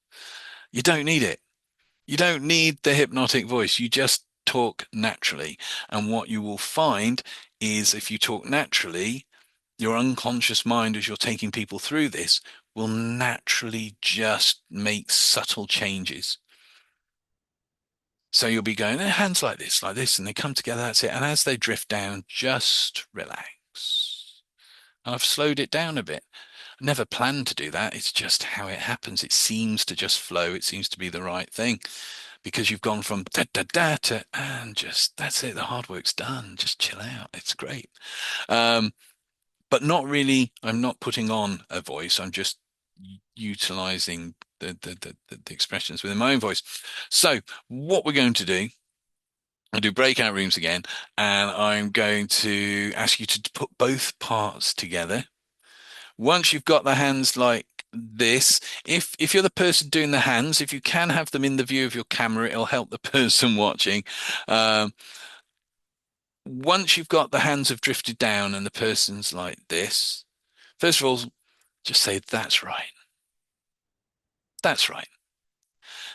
Speaker 1: You don't need it. You don't need the hypnotic voice. You just talk naturally. And what you will find is if you talk naturally, your unconscious mind, as you're taking people through this, will naturally just make subtle changes. So you'll be going, hands like this, and they come together, that's it. And as they drift down, just relax. And I've slowed it down a bit. I never planned to do that. It's just how it happens. It seems to just flow. It seems to be the right thing because you've gone from da da da to and just that's it. The hard work's done. Just chill out. It's great. But not really. I'm not putting on a voice. I'm just utilizing the expressions within my own voice. So what we're going to do, I'll do breakout rooms again, and I'm going to ask you to put both parts together. Once you've got the hands like this, if you're the person doing the hands, if you can have them in the view of your camera, it'll help the person watching. Um, Once you've got the hands have drifted down and the person's like this, first of all, just say, that's right. That's right.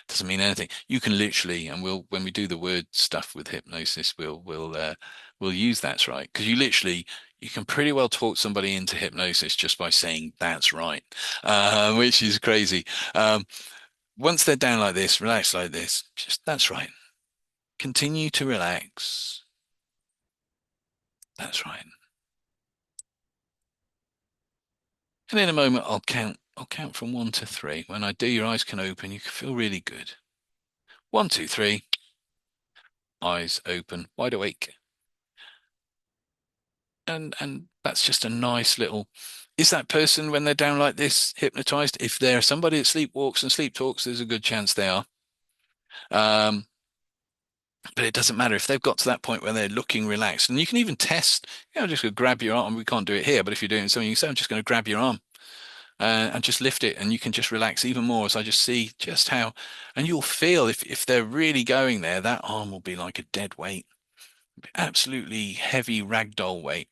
Speaker 1: Doesn't mean anything. You can literally, and when we do the word stuff with hypnosis, we'll use that's right. Because you can pretty well talk somebody into hypnosis just by saying that's right, which is crazy. Once they're down like this, relax like this, just that's right. Continue to relax. That's right. And in a moment, I'll count from 1 to 3. When I do, your eyes can open. You can feel really good. 1, 2, 3. Eyes open, wide awake. And that's just a nice little. Is that person when they're down like this hypnotized? If they're somebody that sleepwalks and sleep talks, there's a good chance they are. But it doesn't matter if they've got to that point where they're looking relaxed. And you can even test. Just go grab your arm. We can't do it here, but if you're doing something, you can say, I'm just going to grab your arm. And just lift it, and you can just relax even more as I just see just how, and you'll feel if they're really going there, that arm will be like a dead weight, absolutely heavy ragdoll weight.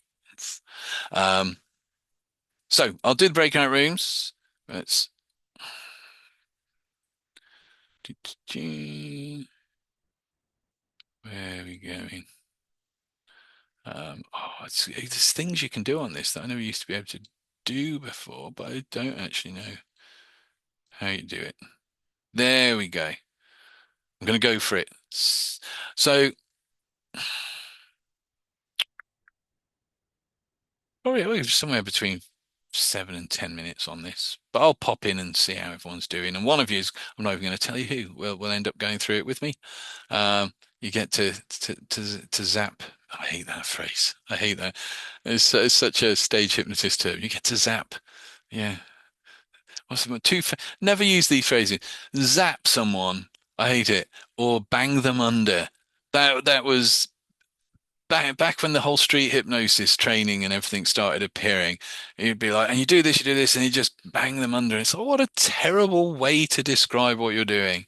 Speaker 1: Um, so I'll do the breakout rooms. Let's where are we going? There's things you can do on this that I never used to be able to do before, but I don't actually know how you do it. There we go. I'm going to go for it. So probably we're somewhere between 7 and 10 minutes on this, but I'll pop in and see how everyone's doing. And one of you is, I'm not even going to tell you who will end up going through it with me. You get to zap. I hate that phrase. I hate that. It's such a stage hypnotist term. You get to zap. Yeah. What's the never use these phrases. Zap someone. I hate it. Or bang them under. That was back when the whole street hypnosis training and everything started appearing. You'd be like, and you do this, and you just bang them under. It's like, what a terrible way to describe what you're doing.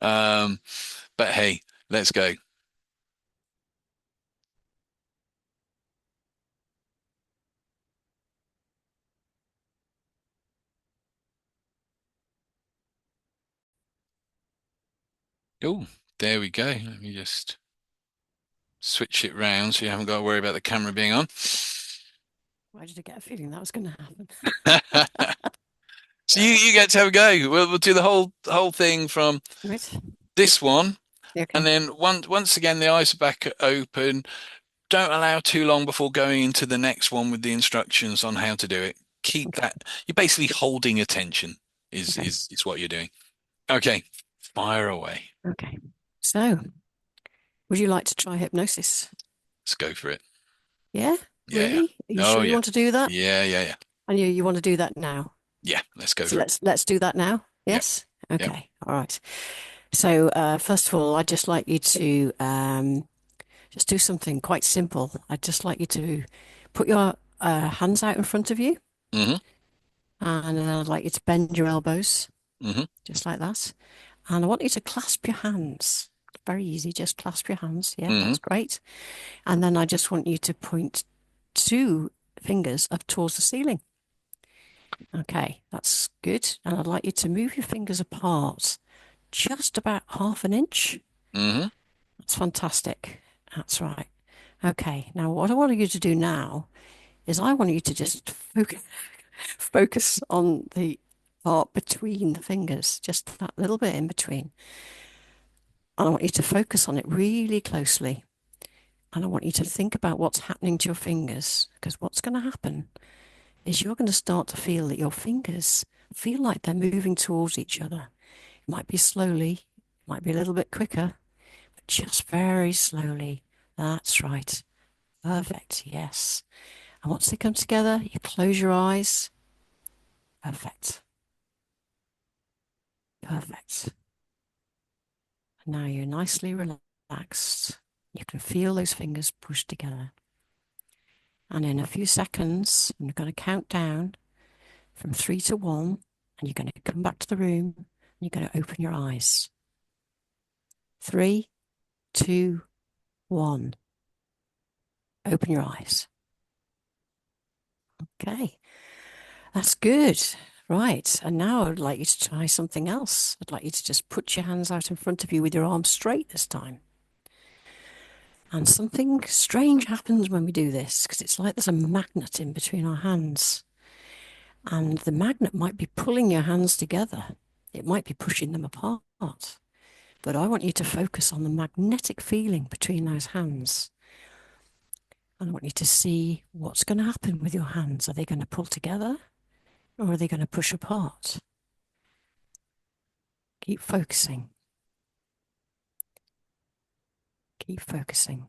Speaker 1: But hey, let's go. Oh, there we go. Let me just switch it round so you haven't got to worry about the camera being on.
Speaker 3: Why did I get a feeling that was going to happen?
Speaker 1: So you get to have a go. We'll do the whole thing from
Speaker 3: Right.
Speaker 1: this one,
Speaker 3: Okay.
Speaker 1: and then once again the eyes are back open. don't allow too long before going into the next one with the instructions on how to do it. Keep
Speaker 3: Okay.
Speaker 1: that. You're basically holding attention
Speaker 3: Okay.
Speaker 1: is what you're doing. Okay, fire away.
Speaker 3: Okay. So, would you like to try hypnosis?
Speaker 1: Let's go for it.
Speaker 3: Yeah?
Speaker 1: Yeah, yeah.
Speaker 3: Really? Are you
Speaker 1: Oh
Speaker 3: sure you
Speaker 1: yeah.
Speaker 3: want to do that?
Speaker 1: Yeah, yeah, yeah.
Speaker 3: And you want to do that now?
Speaker 1: Yeah, let's go
Speaker 3: So
Speaker 1: for it.
Speaker 3: let's do that now.
Speaker 1: Yep,
Speaker 3: Yes?
Speaker 1: yep.
Speaker 3: Okay. All right. So first of all, I'd just like you to just do something quite simple. I'd just like you to put your hands out in front of you,
Speaker 1: Mm-hmm.
Speaker 3: and then I'd like you to bend your elbows,
Speaker 1: Mm-hmm.
Speaker 3: just like that. And I want you to clasp your hands. Very easy, just clasp your hands. Yeah,
Speaker 1: Mm-hmm.
Speaker 3: that's great. And then I just want you to point two fingers up towards the ceiling. Okay, that's good. And I'd like you to move your fingers apart just about half an inch.
Speaker 1: Mm-hmm.
Speaker 3: That's fantastic. That's right. Okay, now what I want you to do now is I want you to just focus on the part between the fingers, just that little bit in between. And I want you to focus on it really closely. And I want you to think about what's happening to your fingers, because what's going to happen is you're going to start to feel that your fingers feel like they're moving towards each other. It might be slowly, it might be a little bit quicker, but just very slowly. That's right. Perfect. Yes. And once they come together, you close your eyes. Perfect. Perfect. And now you're nicely relaxed. You can feel those fingers pushed together. And in a few seconds, I'm going to count down from 3 to 1, and you're going to come back to the room and you're going to open your eyes. 3, 2, 1. Open your eyes. Okay, that's good. Right, and now I'd like you to try something else. I'd like you to just put your hands out in front of you with your arms straight this time. And something strange happens when we do this, because it's like there's a magnet in between our hands. And the magnet might be pulling your hands together. It might be pushing them apart. But I want you to focus on the magnetic feeling between those hands. And I want you to see what's going to happen with your hands. Are they going to pull together or are they going to push apart? Keep focusing. Keep focusing.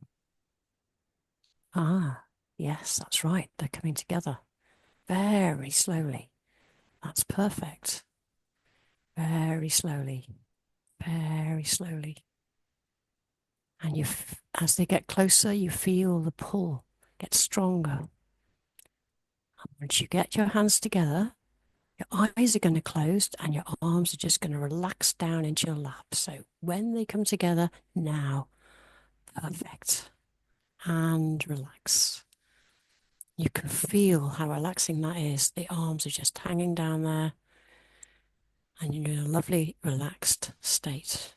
Speaker 3: Ah, yes, that's right. They're coming together very slowly. That's perfect. Very slowly. Very slowly. And as they get closer, you feel the pull get stronger. Once you get your hands together, your eyes are going to close and your arms are just going to relax down into your lap. So when they come together, now, perfect. And relax. You can feel how relaxing that is. The arms are just hanging down there and you're in a lovely, relaxed state.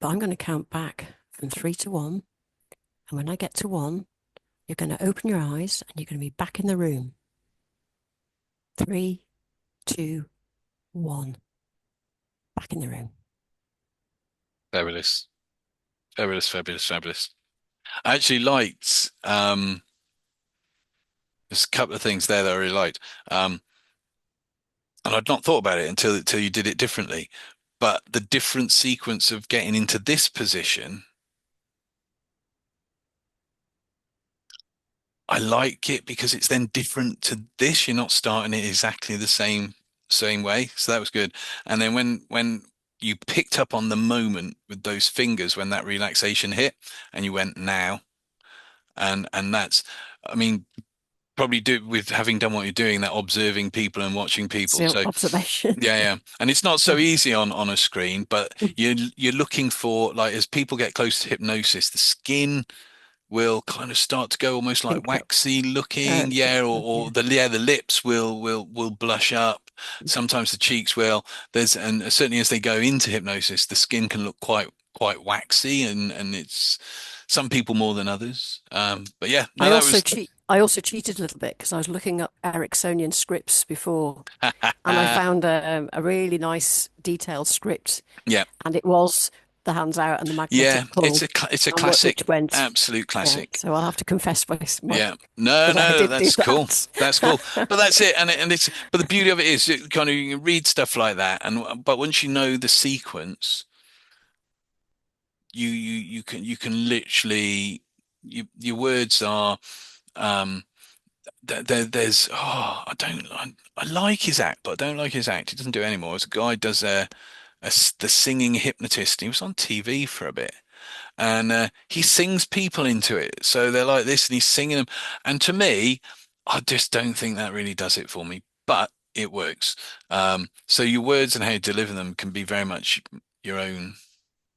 Speaker 3: But I'm going to count back from 3 to 1. And when I get to 1, you're going to open your eyes and you're going to be back in the room. 3, 2, 1. Back in the room.
Speaker 1: Fabulous. Fabulous, fabulous, fabulous. I actually liked there's a couple of things there that I really liked. And I'd not thought about it until you did it differently. But the different sequence of getting into this position, I like it because it's then different to this. You're not starting it exactly the same way. So that was good. And then when you picked up on the moment with those fingers when that relaxation hit and you went now and that's I mean probably do with having done what you're doing, that observing people and watching people.
Speaker 3: So
Speaker 1: So
Speaker 3: observation.
Speaker 1: yeah. And it's not so easy on a screen, but you're looking for, like, as people get close to hypnosis, the skin will kind of start to go almost like
Speaker 3: Pink up.
Speaker 1: waxy looking, yeah, or the lips will blush up. Sometimes the cheeks will. And certainly as they go into hypnosis, the skin can look quite waxy, and it's some people more than others. But yeah, no,
Speaker 3: I
Speaker 1: that
Speaker 3: also
Speaker 1: was
Speaker 3: cheat. I also cheated a little bit because I was looking up Ericksonian scripts before, and I found a really nice detailed script,
Speaker 1: yeah.
Speaker 3: and it was the hands out and the
Speaker 1: Yeah,
Speaker 3: magnetic pull
Speaker 1: it's a
Speaker 3: and what
Speaker 1: classic,
Speaker 3: which went.
Speaker 1: absolute
Speaker 3: Yeah,
Speaker 1: classic.
Speaker 3: so I'll have to confess
Speaker 1: Yeah. No,
Speaker 3: that I
Speaker 1: no,
Speaker 3: did do
Speaker 1: that's cool.
Speaker 3: that.
Speaker 1: That's cool. But that's it. And it's but the beauty of it is it kind of you can read stuff like that and but once you know the sequence, you can literally your words are um there's I like his act, but I don't like his act. He doesn't do it anymore. As a guy does the singing hypnotist. He was on TV for a bit and he sings people into it. So they're like this, and he's singing them. And to me, I just don't think that really does it for me, but it works. So your words and how you deliver them can be very much your own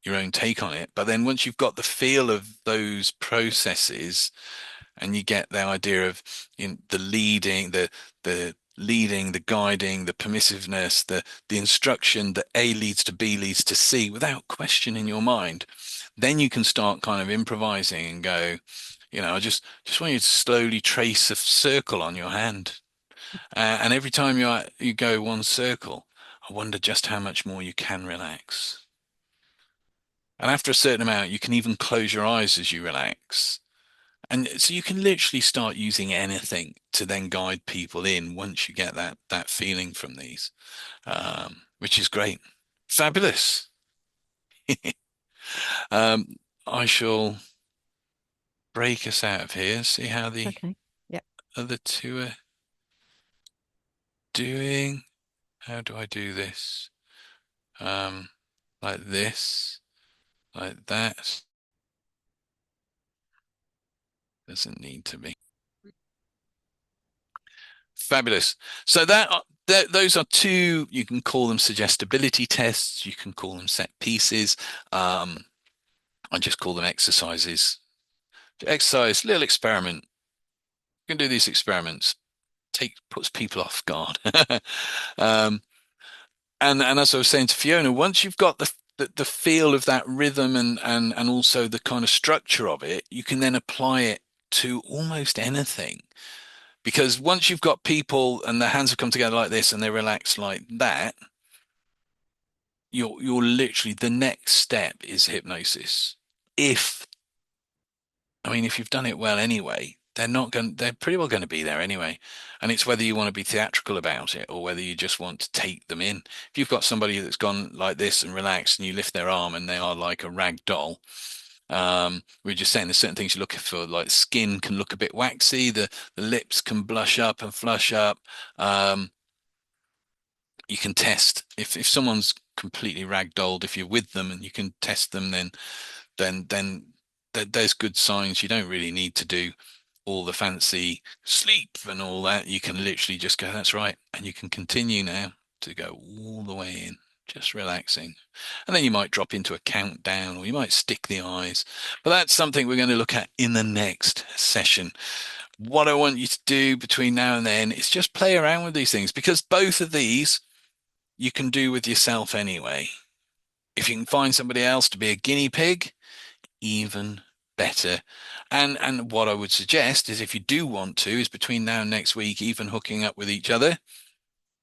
Speaker 1: your own take on it. But then once you've got the feel of those processes, and you get the idea of the leading, the leading, the guiding, the permissiveness, the instruction that A leads to B leads to C without question in your mind, then you can start kind of improvising and go, I just want you to slowly trace a circle on your hand, and every time you go one circle, I wonder just how much more you can relax. And after a certain amount, you can even close your eyes as you relax. And so you can literally start using anything to then guide people in once you get that feeling from these, which is great. Fabulous. Um, I shall break us out of here, see how the
Speaker 3: Okay. Yeah.
Speaker 1: other two are doing. How do I do this? Um, like this, like that. Doesn't need to be. Fabulous. So those are two, you can call them suggestibility tests, you can call them set pieces. I just call them exercises. Exercise, little experiment. You can do these experiments. Puts people off guard. um, and as I was saying to Fiona, once you've got the feel of that rhythm and also the kind of structure of it, you can then apply it to almost anything. Because once you've got people and their hands have come together like this and they relax like that, you're literally the next step is hypnosis. If I mean, if you've done it well anyway, they're pretty well going to be there anyway. And it's whether you want to be theatrical about it or whether you just want to take them in. If you've got somebody that's gone like this and relaxed and you lift their arm and they are like a rag doll, we're just saying there's certain things you look for, like skin can look a bit waxy, the lips can blush up and flush up. Um, you can test if someone's completely ragdolled, if you're with them and you can test them, then there's good signs. You don't really need to do all the fancy sleep and all that. You can literally just go, that's right. And you can continue now to go all the way in, just relaxing. And then you might drop into a countdown or you might stick the eyes. But that's something we're going to look at in the next session. What I want you to do between now and then is just play around with these things because both of these you can do with yourself anyway. If you can find somebody else to be a guinea pig, even better. And what I would suggest is if you do want to, is between now and next week, even hooking up with each other,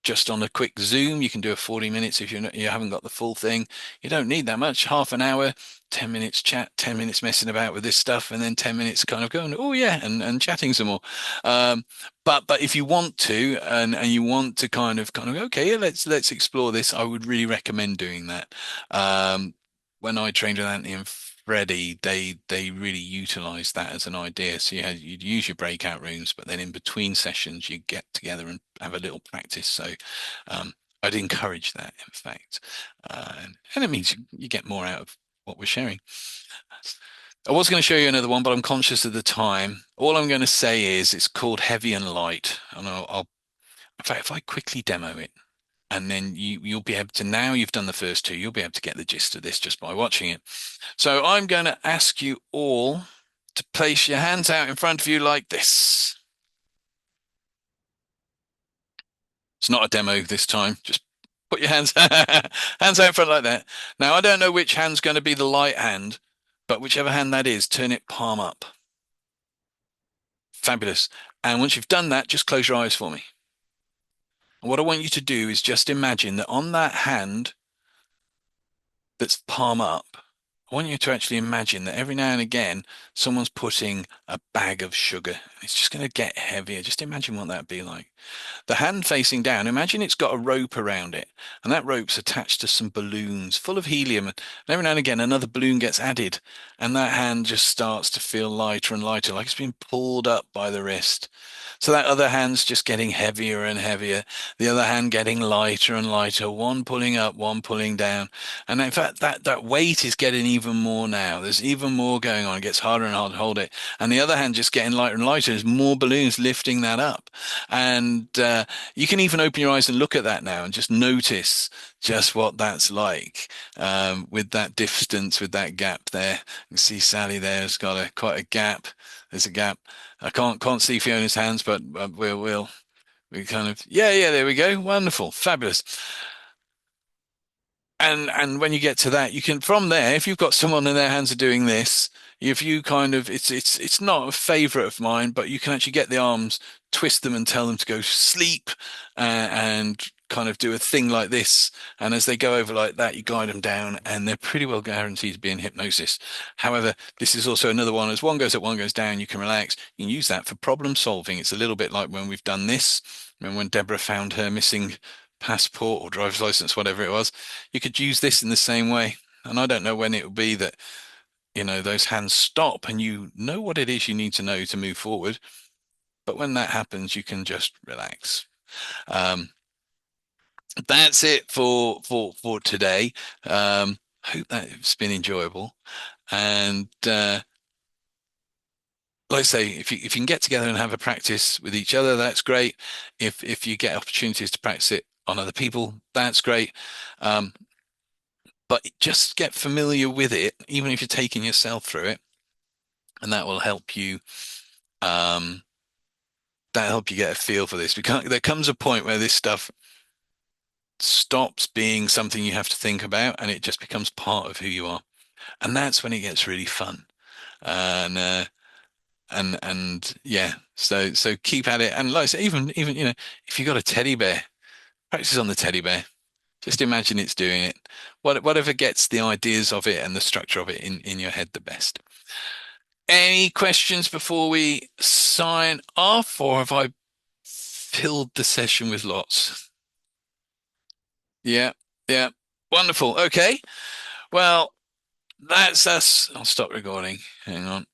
Speaker 1: just on a quick Zoom. You can do a 40 minutes if you haven't got the full thing. You don't need that much, half an hour, 10 minutes chat, 10 minutes messing about with this stuff, and then 10 minutes kind of going, oh yeah, and chatting some more. But if you want to and you want to kind of okay, yeah, let's explore this, I would really recommend doing that. When I trained with Anthony and Freddie, they really utilized that as an idea. So you'd use your breakout rooms, but then in between sessions you get together and have a little practice. So I'd encourage that, in fact, and it means you get more out of what we're sharing. I was going to show you another one, but I'm conscious of the time. All I'm going to say is it's called Heavy and Light, and I'll in fact if I quickly demo it. And then you'll be able to, now you've done the first two, you'll be able to get the gist of this just by watching it. So I'm going to ask you all to place your hands out in front of you like this. It's not a demo this time. Just put your hands hands out in front like that. Now I don't know which hand's going to be the light hand, but whichever hand that is, turn it palm up. Fabulous. And once you've done that, just close your eyes for me. And what I want you to do is just imagine that on that hand that's palm up, I want you to actually imagine that every now and again, someone's putting a bag of sugar. It's just going to get heavier. Just imagine what that'd be like. The hand facing down, imagine it's got a rope around it, and that rope's attached to some balloons full of helium. And every now and again, another balloon gets added, and that hand just starts to feel lighter and lighter, like it's been pulled up by the wrist. So that other hand's just getting heavier and heavier, the other hand getting lighter and lighter, one pulling up, one pulling down. And in fact, that weight is getting even more now. There's even more going on. It gets harder and harder to hold it. And the other hand just getting lighter and lighter. There's more balloons lifting that up. And you can even open your eyes and look at that now and just notice just what that's like, with that distance, with that gap there. You can see Sally there has got quite a gap. There's a gap. I can't see Fiona's hands, but we kind of, yeah, there we go. Wonderful, fabulous. And when you get to that, you can, from there, if you've got someone and their hands are doing this, if you kind of, it's not a favorite of mine, but you can actually get the arms, twist them and tell them to go sleep, and kind of do a thing like this. And as they go over like that, you guide them down, and they're pretty well guaranteed to be in hypnosis. However, this is also another one. As one goes up, one goes down, you can relax. You can use that for problem solving. It's a little bit like when we've done this, and when Deborah found her missing passport or driver's license, whatever it was, you could use this in the same way. And I don't know when it will be that, those hands stop and you know what it is you need to know to move forward. But when that happens, you can just relax. That's it for today. Hope that it's been enjoyable. And like I say, if you can get together and have a practice with each other, that's great. If you get opportunities to practice it on other people, that's great. But just get familiar with it, even if you're taking yourself through it, and that will help you. Get a feel for this. Because there comes a point where this stuff stops being something you have to think about, and it just becomes part of who you are, and that's when it gets really fun. And yeah, so keep at it. And like I say, even if you got a teddy bear, practice on the teddy bear. Just imagine it's doing it. Whatever gets the ideas of it and the structure of it in your head the best. Any questions before we sign off, or have I filled the session with lots? Yeah, yeah. Wonderful. Okay. Well, that's us. I'll stop recording. Hang on.